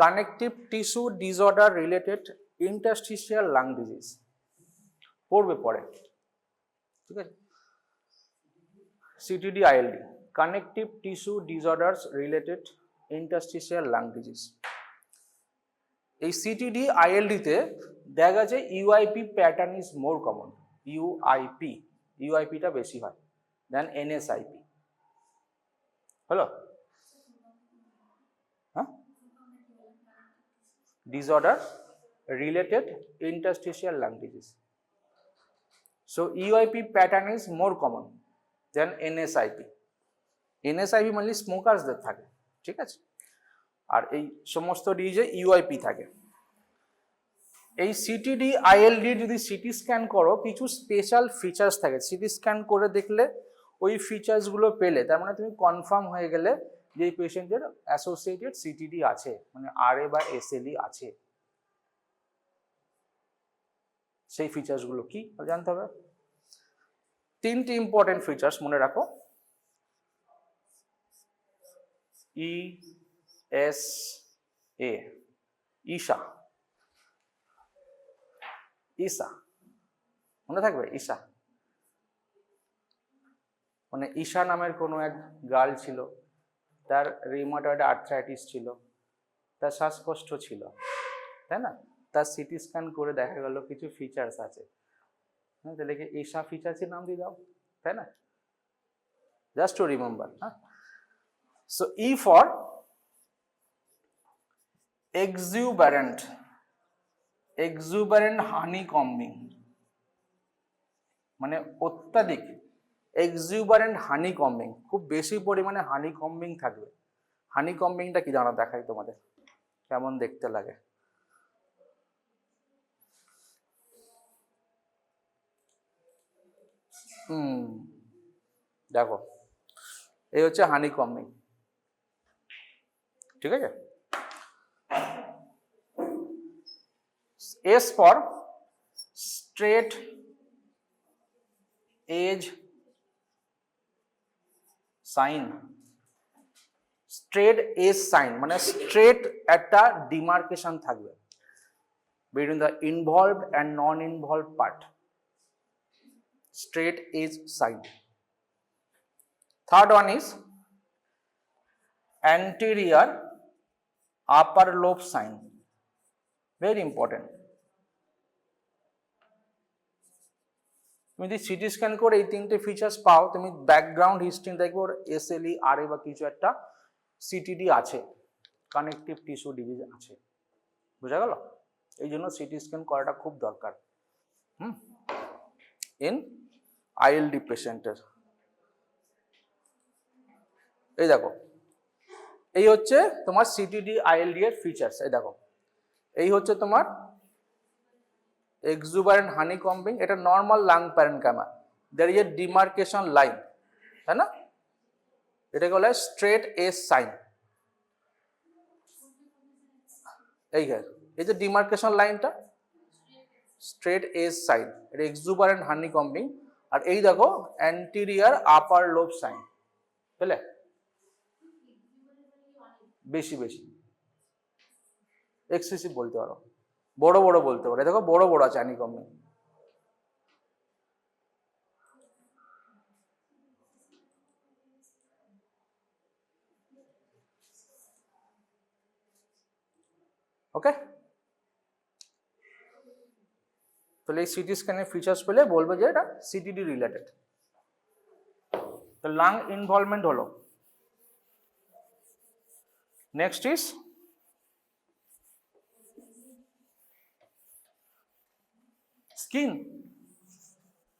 connective tissue disorder related interstitial lung disease পড়বে পরে, ঠিক আছে। CTD ILD, connective tissue disorders related interstitial lung disease. এই সিটিডি আইএলডিতে দেখা গেছে UIP pattern is more common, ইউআইপিটা বেশি হয় দেন এনএসআইপি। হলো, হ্যাঁ, disorder related interstitial lung disease. So UIP pattern is more common than NSIP. NSIP মানে স্মোকার্সদের থাকে, ঠিক আছে, আর এই সমস্ত ডিজিজে ইউআইপি থাকে। এই সিটিডি আইএলডি যদি সিটি স্ক্যান করো, কিছু স্পেশাল ফিচার্স থাকে, সিটি স্ক্যান করে দেখলে ওই ফিচার্সগুলো পেলে তার মানে তুমি কনফার্ম হয়ে গেলে যে এই পেশেন্টের অ্যাসোসিয়েটেড সিটিডি আছে, মানে আরএ বা এসএলই আছে। সেই ফিচার্সগুলো কি জানতে হবে। তিনটি ইম্পর্টেন্ট ফিচার্স মনে রাখো, ইএসএ, ঈশা, ঈশা মনে থাকবে, ঈশা মানে ঈশা নামের কোনো এক গার্ল ছিল, তার রিউমাটয়েড আর্থ্রাইটিস ছিল, তার শ্বাসকষ্ট ছিল, তাই না, তার সিটি স্ক্যান করে দেখা গেল কিছু ফিচার্স আছে, হ্যাঁ, তাহলে কি ঈশা ফিচার্সের নাম দিয়ে দাও, তাই না, জাস্ট টু রিমেম্বার। হ্যাঁ, সো ই ফর exuberant হানিকম্বিং, মানে অত্যাধিক এক্সুবারেন্ট হানিকম্বিং, খুব বেশি পরিমাণে হানিকম্বিং থাকবে। হানিকম্বিংটা কি জানো, দেখাই তোমাদের কেমন দেখতে লাগে। দেখো এই হচ্ছে হানিকম্বিং, ঠিক আছে। S for straight edge sign, straight edge sign মানে স্ট্রেট একটা ডিমার্কেশন থাকবে between the involved and non-involved part, straight edge sign. Third one is anterior upper lobe sign, very important. তুমি যদি সিটি স্ক্যান করে এই তিনটে ফিচার্স পাও, তুমি ব্যাকগ্রাউন্ড হিস্ট্রি দেখবে ওর এসএলই আরএ বা কিছু একটা সিটিডি আছে, কানেকটিভ টিস্যু ডিজিজ আছে, বুঝা গেল? এই জন্য সিটি স্ক্যান করাটা খুব দরকার ইন আইএলডি পেশেন্টের। এই দেখো এই হচ্ছে তোমার সিটিডি আইএলডি এর ফিচার্স। এই দেখো এই হচ্ছে তোমার exuberant honeycombing, এটা normal lung parenchyma, there is a demarcation line, তাই না, এটাকে বলা হয় স্ট্রেট এজ সাইন। এই যে ডিমার্কেশন লাইনটা স্ট্রেট এজ সাইন, এটা এক্সুবারেন্ট হানিকম্বিং। আর এই দেখো অ্যান্টেরিয়র আপার লোব সাইন, বুঝলে, বেশি বেশি এক্সেসিভ বলতে পারো, বড় বড় বলতে পারো, দেখো বড় বড় আছে হানিকম্বিং। ওকে, তাহলে এই সিটি স্ক্যানের ফিচার্স পেলে বলবে যে এটা সিটিডি রিলেটেড। তো লাং ইনভলভমেন্ট হলো। নেক্সট ইজ স্কিন,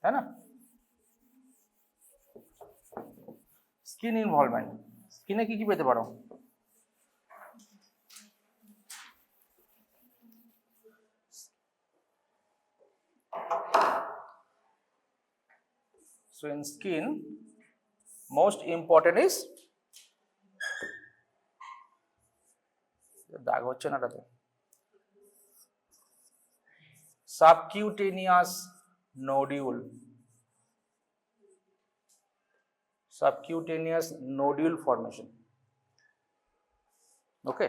তাই না, স্কিন ইনভলভমেন্ট। স্কিনে কি কি পেতে পারো? So in skin, most important is দাগ হচ্ছে না এটাতে। Subcutaneous nodule, subcutaneous nodule formation. Okay,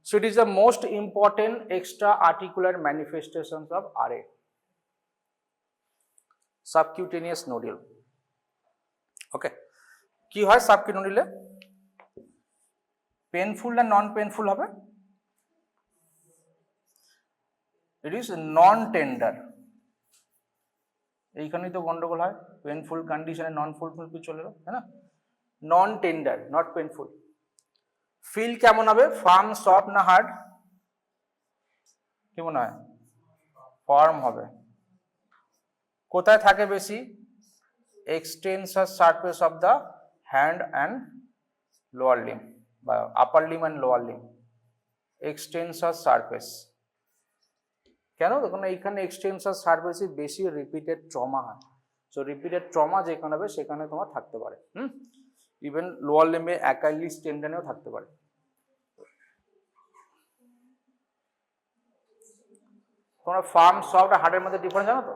so it is the most important extra articular manifestations of RA, subcutaneous nodule. Okay, কি হয় সাবকিউটেনিয়াস নোডুলে? পেনফুল না নন পেনফুল হবে? It is non tender. এইখানেই তো গন্ডগোল হয়, পেনফুল কন্ডিশনে নন পেনফুল চলে এলো, তাই না? Non tender, not painful. Feel কেমন হবে? ফার্ম, সফট না হার্ড? কি মনে হয়? ফার্ম হবে। কোথায় থাকে বেশি? Extensor surface of the hand and lower limb বা upper limb and lower limb, extensor surface. কেন? তখন এইখানে এক্সটেন্সর সারফেসে বেশি রিপিটেড ট্রমা হয়। সো রিপিটেড ট্রমা যেখানে হবে সেখানে তোমার থাকতে পারে। ইভেন লোয়ার লিম্বে অ্যাকাইলিস টেন্ডনেও থাকতে পারে। তোমরা ফার্ম, সফট আর হার্ডের মধ্যে ডিফারেন্স জানো তো?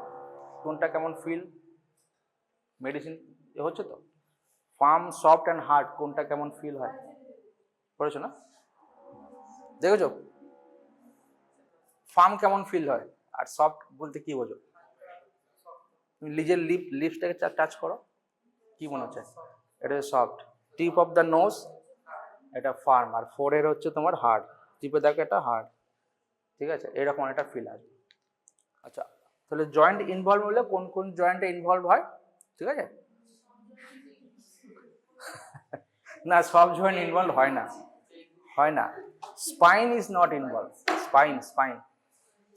কোনটা কেমন ফিল? মেডিসিন হচ্ছে তো, ফার্ম, সফট অ্যান্ড হার্ড কোনটা কেমন ফিল হয় পড়েছো না? দেখেছো ফার্ম কেমন ফিল হয় আর সফট বলতে কি বোঝো? তুমি নিজের লিপসটাকে টাচ করো, কি মনে হচ্ছে? এটা soft. Tip of the nose এটা ফার্ম, আর ফোরের হচ্ছে তোমার হার্ড। টিপে দেখো এটা হার্ড, ঠিক আছে? এরকম একটা ফিল আসবে। আচ্ছা, তাহলে জয়েন্ট ইনভলভ হলে কোন কোন জয়েন্টে ইনভলভ হয়? ঠিক আছে না, সব জয়েন্ট ইনভলভ হয় না, হয় না। Spine is not involve.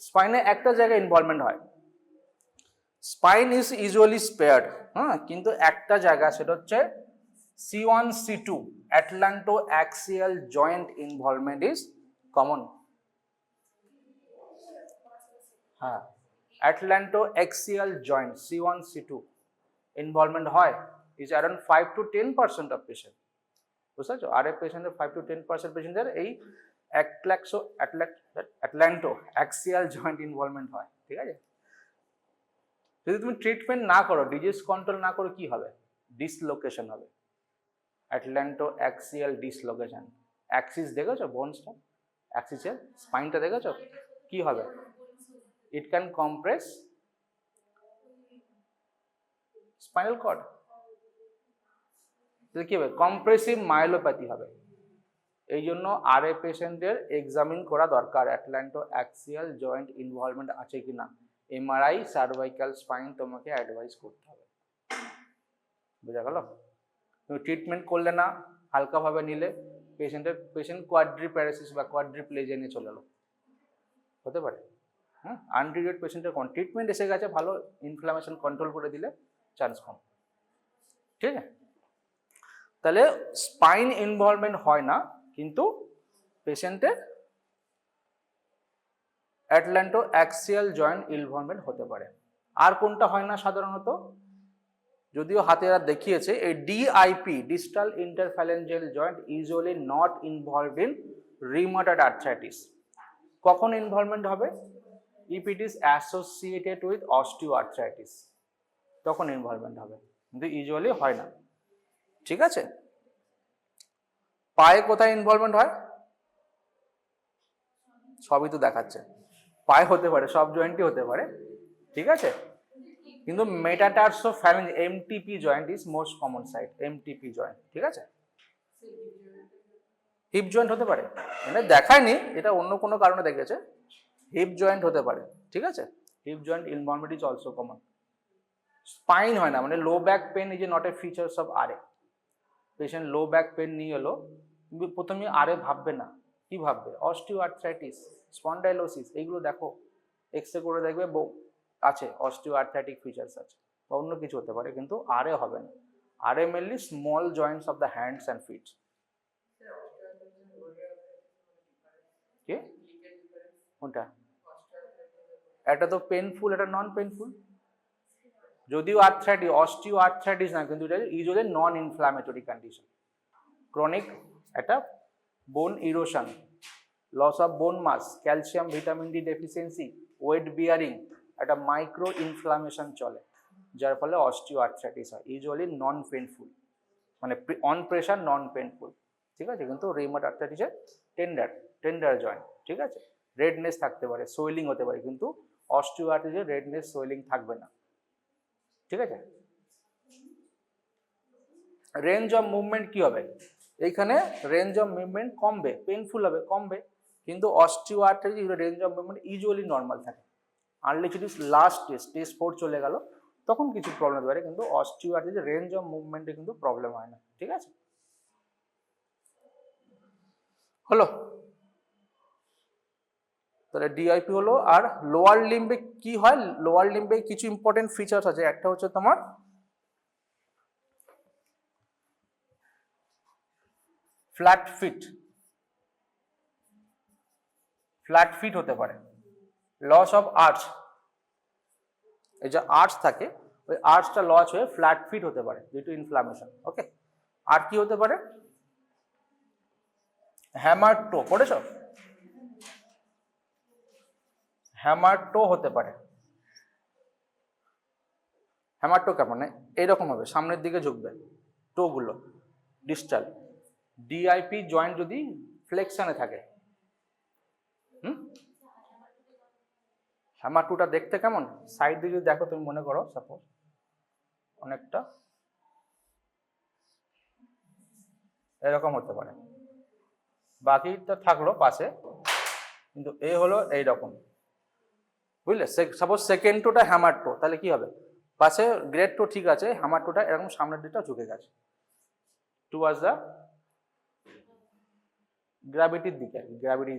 স্পাইনে একটা জায়গায় ইনভলভমেন্ট হয়। স্পাইন ইজ ইউজুয়ালি স্পেয়ার্ড, কিন্তু একটা জায়গা, সেটা হচ্ছে C1 C2 atlanto axial joint involvement is common. হ্যাঁ, atlanto axial joint C1 C2 involvement হয়, is around 5 to 10% of patient. বুঝতে পারছো? আর এ পেশেন্টের 5 to 10% পেশেন্টের এই অ্যাটলান্টো অ্যাক্সিয়াল জয়েন্ট ইনভলভমেন্ট হয়, ঠিক আছে? যদি তুমি ট্রিটমেন্ট না করো, ডিজিজ কন্ট্রোল না করো, কি হবে? ডিসলোকেশন হবে, অ্যাটলান্টো অ্যাক্সিয়াল ডিসলোকেশন। অ্যাক্সিস দেখেছো? বোনসটা, অ্যাক্সিসের স্পাইনটা দেখেছো? কি হবে? It can compress spinal cord. কি হবে? কম্প্রেসিভ মায়োলোপ্যাথি হবে। এই জন্য আর এ পেশেন্টের এক্সামিন করা দরকার, অ্যাটলান্টো অ্যাক্সিয়াল জয়েন্ট ইনভলভমেন্ট আছে কিনা। এমআরআই সার্ভাইকাল স্পাইন তোমাকে অ্যাডভাইস করতে হবে। বুঝা গেল? তুমি ট্রিটমেন্ট করলে না, হালকাভাবে নিলে পেশেন্ট কোয়াড্রিপ্যারাসিস বা কোয়াড্রিপ্লেজিয়া নিয়ে চলে এলো, হতে পারে। আনট্রিটেড পেশেন্টের ট্রিটমেন্ট এসে গেছে, ভালো ইনফ্লামেশন কন্ট্রোল করে দিলে চান্স কম, ঠিক আছে? তাহলে স্পাইন ইনভলভমেন্ট হয় না, কিন্তু পেশেন্টের অ্যাটলান্টো অ্যাক্সিয়াল জয়েন্ট ইনভলভমেন্ট হতে পারে। আর কোনটা হয় না সাধারণত? যদিও হাতে আর দেখিয়েছে, এই DIP, distal interphalangeal joint, usually not involved in rheumatoid arthritis. কখন ইনভলভমেন্ট হবে? If it is associated with osteoarthritis, তখন ইনভলভমেন্ট হবে, কিন্তু ইউজুয়ালি হয় না, ঠিক আছে? পায়ে কোথায় ইনভলভমেন্ট হয়? সবই তো দেখাচ্ছে, পায়ে হতে পারে, সব জয়েন্টই হতে পারে, ঠিক আছে? কিন্তু metatarsophalangeal MTP joint is most common site, MTP joint, ঠিক আছে? হিপ জয়েন্ট হতে পারে, মানে দেখায়নি, এটা অন্য কোনো কারণে দেখেছে, হিপ জয়েন্ট হতে পারে, ঠিক আছে? Hip joint involvement is also common. Spine হয় না, মানে low back pain is not a features of RA. Patient low back pain নিয়ে এলো, কিন্তু প্রথমে আরএ ভাববে না, কি ভাববে? অস্টিওআর্থ্রাইটিস, স্পন্ডাইলোসিস, এইগুলো দেখো, এক্সরে করে দেখবে আছে অস্টিওআর্থ্রাইটিক ফিচার্স আছে, বা অন্য কিছু হতে পারে, কিন্তু আরএ হবে না। RA mainly small joints of the hands and feet. কি কোনটা? এটা তো পেনফুল, এটা নন পেনফুল। যদিও আর্থ্রাইটিস, অস্টিও আর্থ্রাইটিস না, কিন্তু এটা usually non inflammatory condition, chronic একটা bone erosion, loss of bone mass, calcium vitamin D deficiency, weight bearing, একটা মাইক্রো ইনফ্লামেশন চলে, যার ফলে অস্টিও আর্থ্রাইটিস হয়। ইউজুয়ালি নন পেনফুল, মানে অন প্রেশার নন পেনফুল, ঠিক আছে। কিন্তু রিউমাটয়েড আর্থ্রাইটিসের টেন্ডার জয়েন্ট, ঠিক আছে। রেডনেস থাকতে পারে, সোয়েলিং হতে পারে, কিন্তু অস্টিও আর্থ্রাইটিসে রেডনেস সোয়েলিং থাকবে না, ঠিক আছে। রেঞ্জ অফ মুভমেন্ট কি হবে, এইখানে রেঞ্জ অফ মুভমেন্ট কমবে, পেনফুল হবে, কমবে, কিন্তু osteoarthritis range of movement usually normal থাকে। Unless it is last stage 4 চলে গেল, তখন কিছু প্রবলেম হতে পারে, কিন্তু অস্টিও আর্থ্রাইটিস রেঞ্জ অফ মুভমেন্টে কিন্তু প্রবলেম হয় না, ঠিক আছে। হলো, তাহলে ডিআইপি হলো। আর লোয়ার লিম্বে কি হয়, লোয়ার লিম্বে কিছু ইম্পর্টেন্ট ফিচার্স আছে। একটা হচ্ছে তোমার ফ্ল্যাট ফিট হতে পারে, লস অফ আর্চ, এই যে আর্চ থাকে ওই আর্চটা লস হয়ে ফ্ল্যাট ফিট হতে পারে ডিউ টু ইনফ্লামেশন, ওকে। আর কি হতে পারে, হ্যামার টো, পড়েছ, হ্যামার টো হতে পারে। হ্যামার টো কেমন, এইরকম হবে, সামনের দিকে ঝুঁকবে টো গুলো, ডিস্টাল। ডিআইপি জয়েন্ট যদি ফ্লেকশনে থাকে, হ্যামার টুটা দেখতে কেমন, সাইড দিয়ে যদি দেখো তুমি, মনে করো সাপোজ অনেকটা এরকম হতে পারে, বাকিটা থাকলো পাশে, কিন্তু এ হলো এইরকম, বুঝলে। সাপোজ সেকেন্ড টোটা হ্যামার টো, তাহলে কি হবে, পাশে গ্রেড টো ঠিক আছে, হ্যামার টোটা এরকম সামনের দিকটা ঝুঁকে গেছে টুয়ার্ডস দ্য গ্র্যাভিটির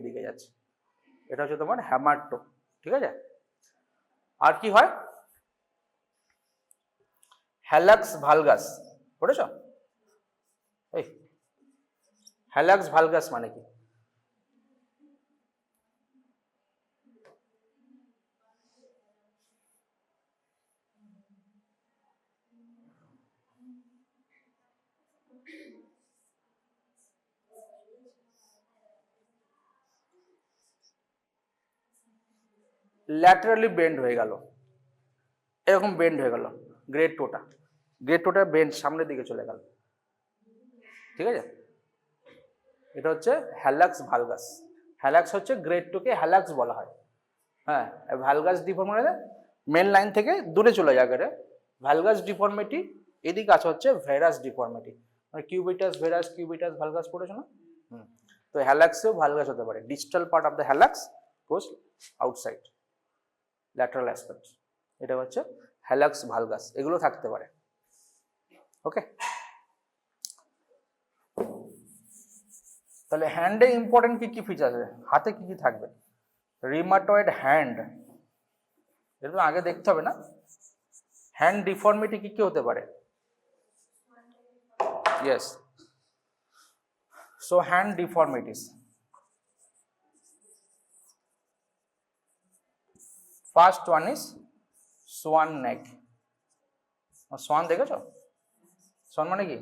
দিকে যাচ্ছে, এটা হচ্ছে তোমার হ্যামার টো, ঠিক আছে। আর কি হয়, হ্যালাক্স ভালগাস, পড়েছ, এই হ্যালাক্স ভালগাস মানে কি, ল্যাটারালি বেন্ড হয়ে গেল, এরকম বেন্ড হয়ে গেল গ্রেড টোটা বেন্ড সামনের দিকে চলে গেল, ঠিক আছে। এটা হচ্ছে হ্যালাক্স ভালগাস। হ্যালাক্স হচ্ছে গ্রেড টোকে হ্যালাক্স বলা হয়, হ্যাঁ। ভালগাস ডিফর্মিটি মেন লাইন থেকে দূরে চলে যায়, ভালগাস ডিফর্মিটি এদিকে আছে হচ্ছে ভেরাস ডিফর্মিটি, মানে কিউবিটাস ভালগাস পড়েছো না, তো হ্যালাক্সেও ভালগাস হতে পারে, distal part of the hallux goes outside, lateral aspect, এটা হচ্ছে হ্যালাক্স ভালগাস, এগুলো থাকতে পারে, ওকে। তাহলে হ্যান্ডে ইম্পর্টেন্ট কি কি ফিচার আছে, হাতে কি কি থাকবে, রিউমাটয়েড হ্যান্ড, এটা আগে দেখতে হবে না। হ্যান্ড ডিফর্মিটি কি কি হতে পারে, yes, so hand deformities, first one is swan neck. Swan দেখেছো, সোয়ান মানে কি,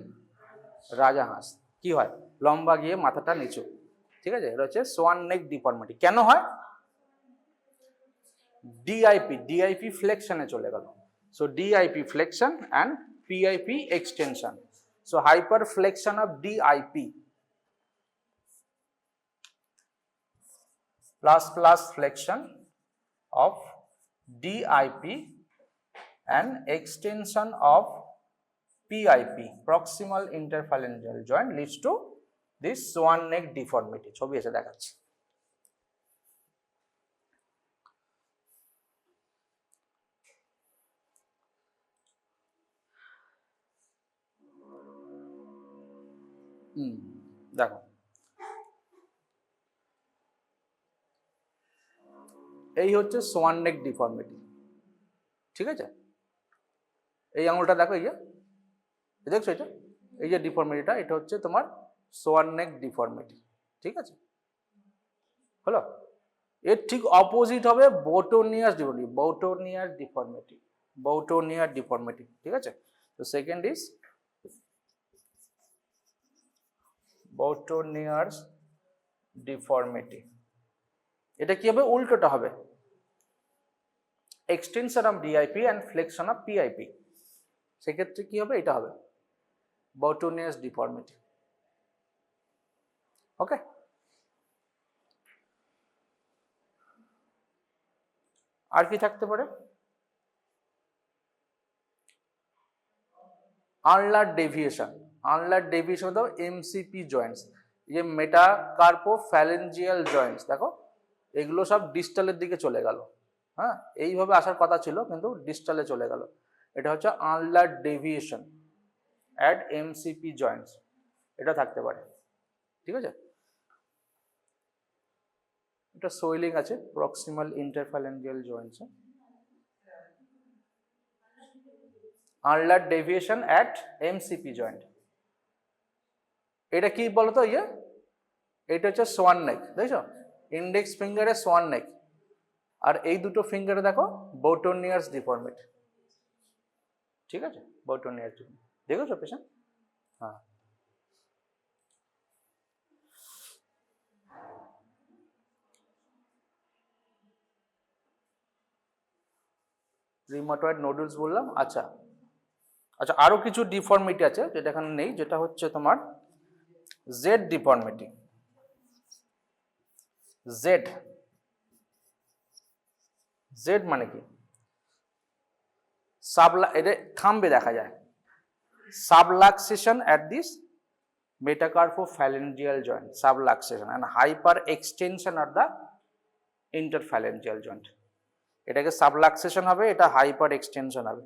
রাজা হাঁস, কি হয়, লম্বা গিয়ে মাথাটা নিচু, ঠিক আছে। এটা হচ্ছে সোয়ান নেক ডিফর্মিটি। কেন হয়, ডিআইপি ফ্লেকশনে চলে গেল, so DIP flexion and PIP extension, so hyper flexion of DIP plus flexion of DIP and extension of PIP, proximal interphalangeal joint, leads to this swan neck deformity. ছবি এসে দেখাচ্ছি। দেখো, এই হচ্ছে সোয়ান নেক ডিফর্মিটি, ঠিক আছে। এই আঙুলটা দেখো, এই যে দেখছো, এটা এই যে ডিফর্মিটিটা, এটা হচ্ছে তোমার সোয়ান নেক ডিফর্মিটি, ঠিক আছে। হলো, এর ঠিক অপোজিট হবে বোটোনিয়াস ডিফর্মিটি, ঠিক আছে। তো সেকেন্ড ইজ বোটোনিয়াস ডিফর্মিটি। এটা কি হবে? উল্টোটা হবে, extension of DIP and flexion of PIP. সেক্ষেত্রে কি হবে? এটা হবে বটনিয়াস ডিফর্মিটি। ওকে, আর কি থাকতে পারে? আনলার ডেভিয়েশন। আনলার ডেভিয়েশন দাও এমসিপি জয়েন্টস, যে মেটাকার্পোফ্যালেঞ্জিয়াল জয়েন্টস, দেখো এগুলো সব ডিস্টালের দিকে চলে গেল। হ্যাঁ, এইভাবে আসার কথা ছিল কিন্তু ডিস্টালে চলে গেল। এটা হচ্ছে ulnar deviation at MCP joints, এটা থাকতে পারে। ঠিক আছে, এটা সোয়েলিং আছে প্রক্সিমাল ইন্টারফ্যালেঞ্জিয়াল জয়েন্টসে। Ulnar deviation at MCP joint, এটা কি বলতো? এটা হচ্ছে সোয়ান নেক, দেখছো ইন্ডেক্স ফিঙ্গারে সোয়ান নেক, আর এই দুটো ফিঙ্গারে দেখো বটনিয়াস ডিফর্মিটি। ঠিক আছে, বটনিয়াস দেখেছো পেশেন্ট? হ্যাঁ, রিউমাটয়েড নোডুলস বললাম। আচ্ছা আচ্ছা, আরো কিছু ডিফর্মিটি আছে যেটা এখানে নেই, যেটা হচ্ছে তোমার জেড ডিফর্মিটি। জেড, জেড মানে কি? এটা থাম্বে দেখা যায়, subluxation at this metacarpophalangeal joint, subluxation and hyper extension at the interphalangeal joint. এটাকে সাবলাক্সেশন হবে, এটা হাইপার এক্সটেনশন হবে।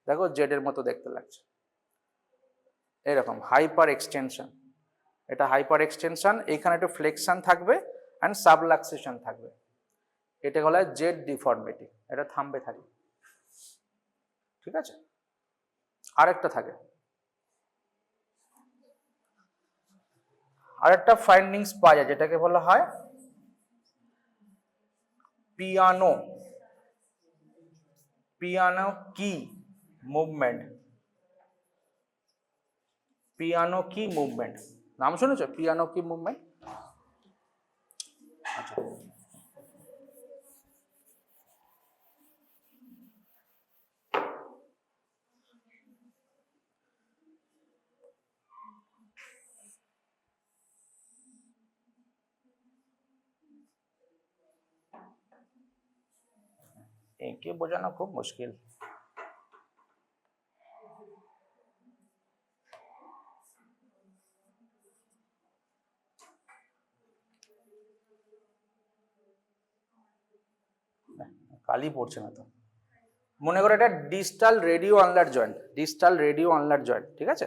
দেখো জেড এর মতো দেখতে লাগছে, এরকম হাইপার এক্সটেনশন। এটা হাইপার এক্সটেনশন, এখানে একটু ফ্লেকশন থাকবে অ্যান্ড সাবলাক্সেশন থাকবে। এটা বলা হয় জেড ডিফর্মিটি, এটা থাম্বে থাকে। ঠিক আছে, আরেকটা থাকে, আরেকটা ফাইন্ডিংস পাওয়া যায় যেটাকে বলা হয় পিয়ানো, পিয়ানো কি মুভমেন্ট। পিয়ানো কি মুভমেন্ট, নাম শুনেছো? পিয়ানো কি মুভমেন্ট? আচ্ছা, একে বোঝানো খুব মুশকিল। কালি পড়ছে না তো। মনে করো এটা distal radio ulnar joint, distal radio ulnar joint. ঠিক আছে,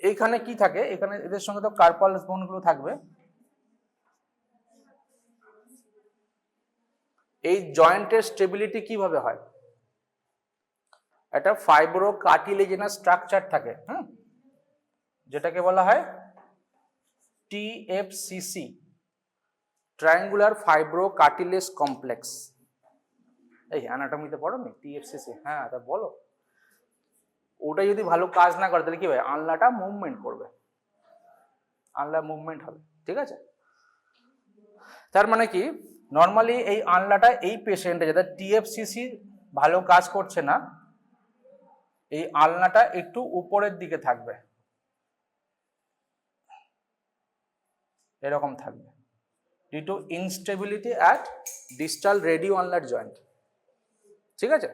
এইখানে কি থাকে? এখানে এদের সঙ্গে তো কার্পাল বোন গুলো থাকবে। এই জয়েন্টের স্টেবিলিটি কিভাবে হয়? একটা ফাইব্রো কার্টিলেজিনাস স্ট্রাকচার থাকে, যেটাকে বলা হয় টিএফসিসি, ট্রায়াঙ্গুলার ফাইব্রো কার্টিলেজ কমপ্লেক্স। এই অ্যানাটমিতে পড়ো নি টিএফসিসি? হ্যাঁ, তা বলো। ওটা যদি ভালো কাজ না করে তাহলে কি হয়? আনলাটা মুভমেন্ট করবে, আনলা মুভমেন্ট হবে। ঠিক আছে, তার মানে কি নর্মালি এই আনলাটা এই পেশেন্টে যাদের টিএফসিসি ভালো কাজ করছে না, এই আলনাটা একটু উপরের দিকে থাকবে, এরকম থাকবে, due to instability at distal radio ulnar joint. ঠিক আছে,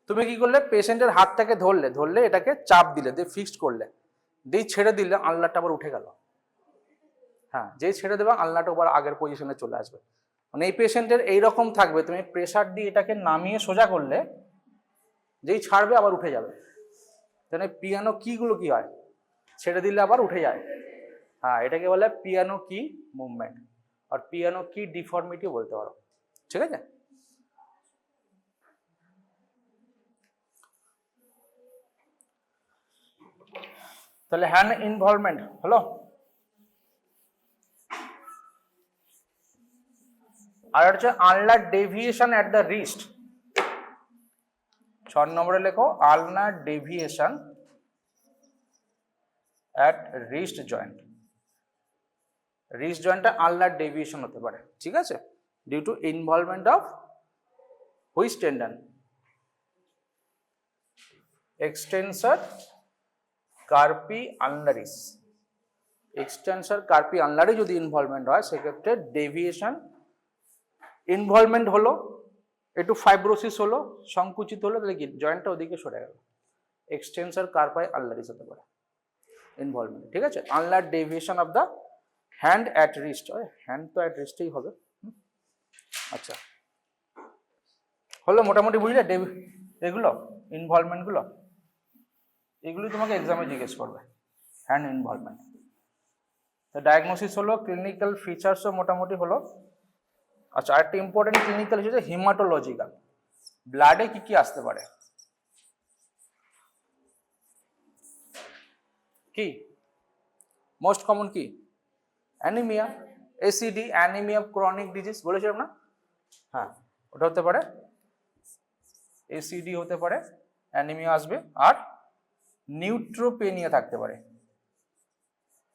তুমি কি করলে? পেশেন্টের হাতটাকে ধরলে, ধরলে এটাকে চাপ দিলে, দিয়ে ফিক্সড করলে, দিয়ে ছেড়ে দিলে আলনাটা আবার উঠে গেল। হ্যাঁ, যেই ছেড়ে দেবে আলনাটা আবার আগের পজিশনে চলে আসবে। মানে এই পেশেন্টের এইরকম থাকবে, তুমি প্রেসার দিয়ে এটাকে নামিয়ে সোজা করলে যেই ছাড়বে আবার উঠে যাবে। তাহলে পিয়ানো কিগুলো কি হয়? ছেড়ে দিলে আবার উঠে যায়। হ্যাঁ, এটাকে বলে পিয়ানো কি মুভমেন্ট, আর পিয়ানো কি ডিফর্মিটি বলতে পারো। ঠিক আছে, তাহলে হ্যান্ড ইনভলভমেন্ট হলো। আর হচ্ছে ulnar deviation at the wrist. 6 নম্বরে লেখো ulnar deviation at wrist joint. Wrist জয়েন্টটা আনলার ডেভিয়েশন হতে পারে, ঠিক আছে, due to involvement of which tendon, extensor carpi ulnaris. Extensor carpi ulnaris যদি ইনভলভমেন্ট হয় সেক্ষেত্রে ডেভিয়েশন, ইনভলভমেন্ট হলো, একটু ফাইব্রোসিস হলো, সংকুচিত হলো, তাহলে কি জয়েন্টটা ওদিকে সরে গেল, এক্সটেন্সর কার্পাই আনলারিস হতে পারে ইনভলভমেন্ট, ঠিক আছে। Ulnar deviation of the hand at wrist, hand তো অ্যাট রিস্টেই হবে। আচ্ছা, হলো মোটামুটি বুঝলে এগুলো ইনভলভমেন্টগুলো, এগুলি তোমাকে এক্সামে জিজ্ঞেস করবে, হ্যান্ড ইনভলভমেন্ট। তো ডায়াগনোসিস হলো, ক্লিনিক্যাল ফিচার্সও মোটামুটি হলো। আচ্ছা, আরেকটা ইম্পর্টেন্ট ক্লিনিক্যাল হচ্ছে হিমাটোলজিক্যাল, ব্লাডে কি কি আসতে পারে, কি মোস্ট কমন কি, anaemia, ACD, anaemia chronic disease বলেছিলাম না, হ্যাঁ ওটা হতে পারে, এসিডি হতে পারে, অ্যানিমিয়া আসবে, আর নিউট্রোপেনিয়া থাকতে পারে।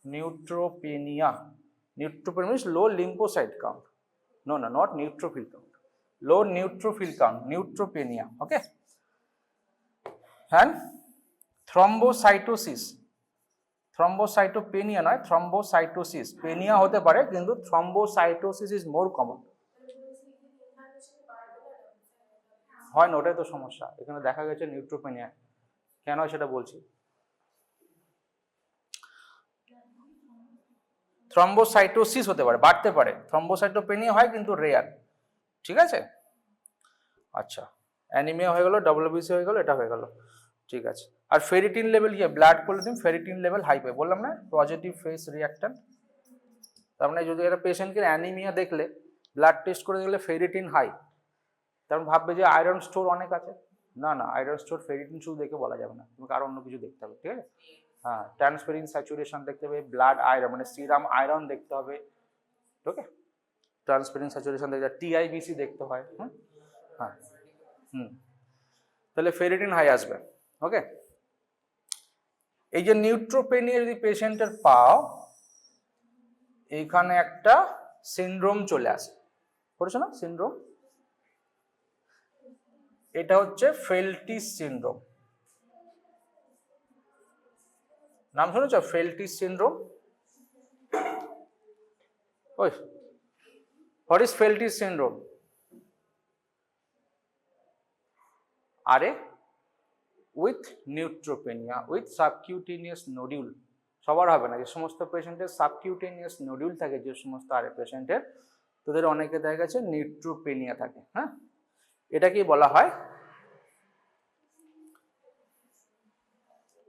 Neutropenia, neutropenia means low lymphocyte count, no not neutrophil count, low neutrophil count, neutropenia, okay. And thrombocytosis, thrombocytopenia নয়, thrombocytosis, পেনিয়া হতে পারে কিন্তু thrombocytosis is more common, হয় না, ওটাই তো সমস্যা, এখানে দেখা গেছে নিউট্রোপেনিয়া, কেন সেটা বলছি। থ্রম্বোসাইটোসিস হতে পারে, বাড়তে পারে, থ্রম্বোসাইটোপেনিয়া হয় কিন্তু রেয়ার, ঠিক আছে। আচ্ছা, অ্যানিমিয়া হয়ে গেল, ডব্লিউবিসি হয়ে গেল, এটা হয়ে গেল, ঠিক আছে। আর ফেরিটিন লেভেল কি, ব্লাড করলে তুমি ফেরিটিন লেভেল হাই পাই, বললাম না, পজিটিভ ফেস রিঅ্যাক্ট্যান্ট। তার মানে যদি একটা পেশেন্টকে অ্যানিমিয়া দেখলে ব্লাড টেস্ট করে দেখলে ফেরিটিন হাই, তখন ভাববে যে আয়রন স্টোর অনেক আছে, না না, আয়রন স্টোর ফেরিটিন শুধু দেখে বলা যাবে না, তোমাকে আরো অন্য কিছু দেখতে হবে, ঠিক আছে। হ্যাঁ, ট্রান্সফেরিন স্যাচুরেশন দেখতে হবে, ব্লাড আয়রন মানে সিরাম আয়রন দেখতে হবে, ওকে, ট্রান্সফেরিন স্যাচুরেশন দেখতে, টিআইবিসি দেখতে হয়, হ্যাঁ, তাহলে ফেরিটিন হাই আসবে, ওকে। এই যে নিউট্রোপেনিয়া যদি পেশেন্টের পাও, এখানে একটা সিনড্রোম চলে আসে, পড়েছো না সিনড্রোম, এটা হচ্ছে ফেল্টিস সিনড্রোম, নাম শুনেছ, ফেল্টিস সিনড্রোম। ওই হোয়াট ইজ ফেল্টিস সিনড্রোম, আরে with neutropenia with subcutaneous nodule, সবার হবে না, যে সমস্ত পেশেন্টের সাবকিউটেনিয়াস নোডিউল থাকে, যে সমস্ত আরে পেশেন্টের, তোদের অনেকে দেখা গেছে নিউট্রোপেনিয়া থাকে, হ্যাঁ, এটাকেই বলা হয়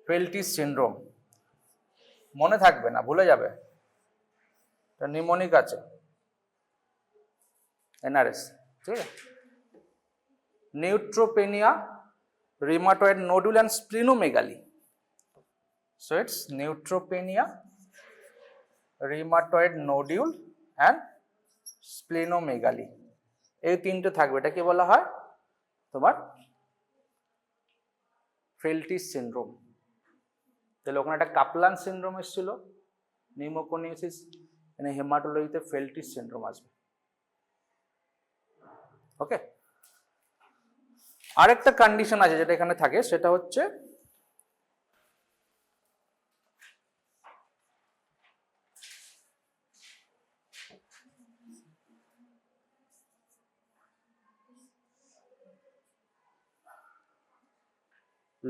ফেল্টিস সিনড্রোম। মনে থাকবে না, ভুলে যাবে, নিউমোনিক আছে, এনআরএস, ঠিক আছে। Neutropenia, rheumatoid nodule and splenomegaly, so it's neutropenia, rheumatoid nodule and splenomegaly, এই তিনটে থাকবে, এটা কি বলা হয় তোমার ফেল্টিস সিনড্রোম। তাহলে ওখানে একটা কাপলান সিনড্রোম এসেছিল, নিউমোকোনিয়াসিস, মানে হেমাটোলজিতে ফেল্টিস সিনড্রোম আসবে, ওকে। আরেকটা কন্ডিশন আছে যেটা এখানে থাকে, সেটা হচ্ছে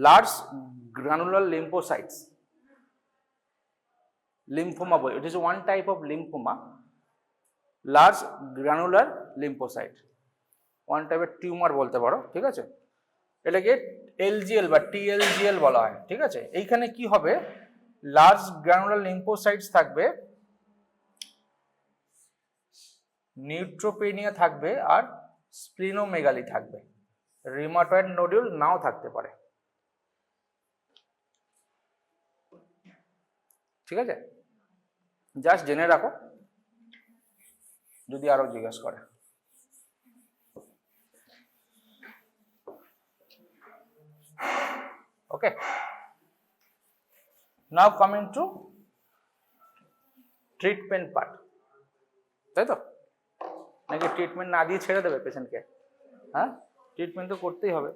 large granular lymphocytes, lymphoma boy, it is one type of lymphoma, large granular lymphocyte, one type of tumor বলতে পারো, ঠিক আছে। এটাকে এলজিএল বা টিএলজিএল বলা হয়, ঠিক আছে। এইখানে কি হবে, লার্জ গ্রানুলার লিম্ফোসাইটস থাকবে, নিউট্রোপেনিয়া থাকবে, আর স্প্লিনোমেগালি থাকবে, রিমাটয়েড নোডিউল নাও থাকতে পারে, ঠিক আছে। জাস্ট জেনে রাখো, যদি আরো জিজ্ঞেস করে। Okay, now coming to treatment part. তাই তো? নাকি ট্রিটমেন্ট না দিয়ে ছেড়ে দেবে পেশেন্টকে? হ্যাঁ, ট্রিটমেন্ট তো করতেই হবে।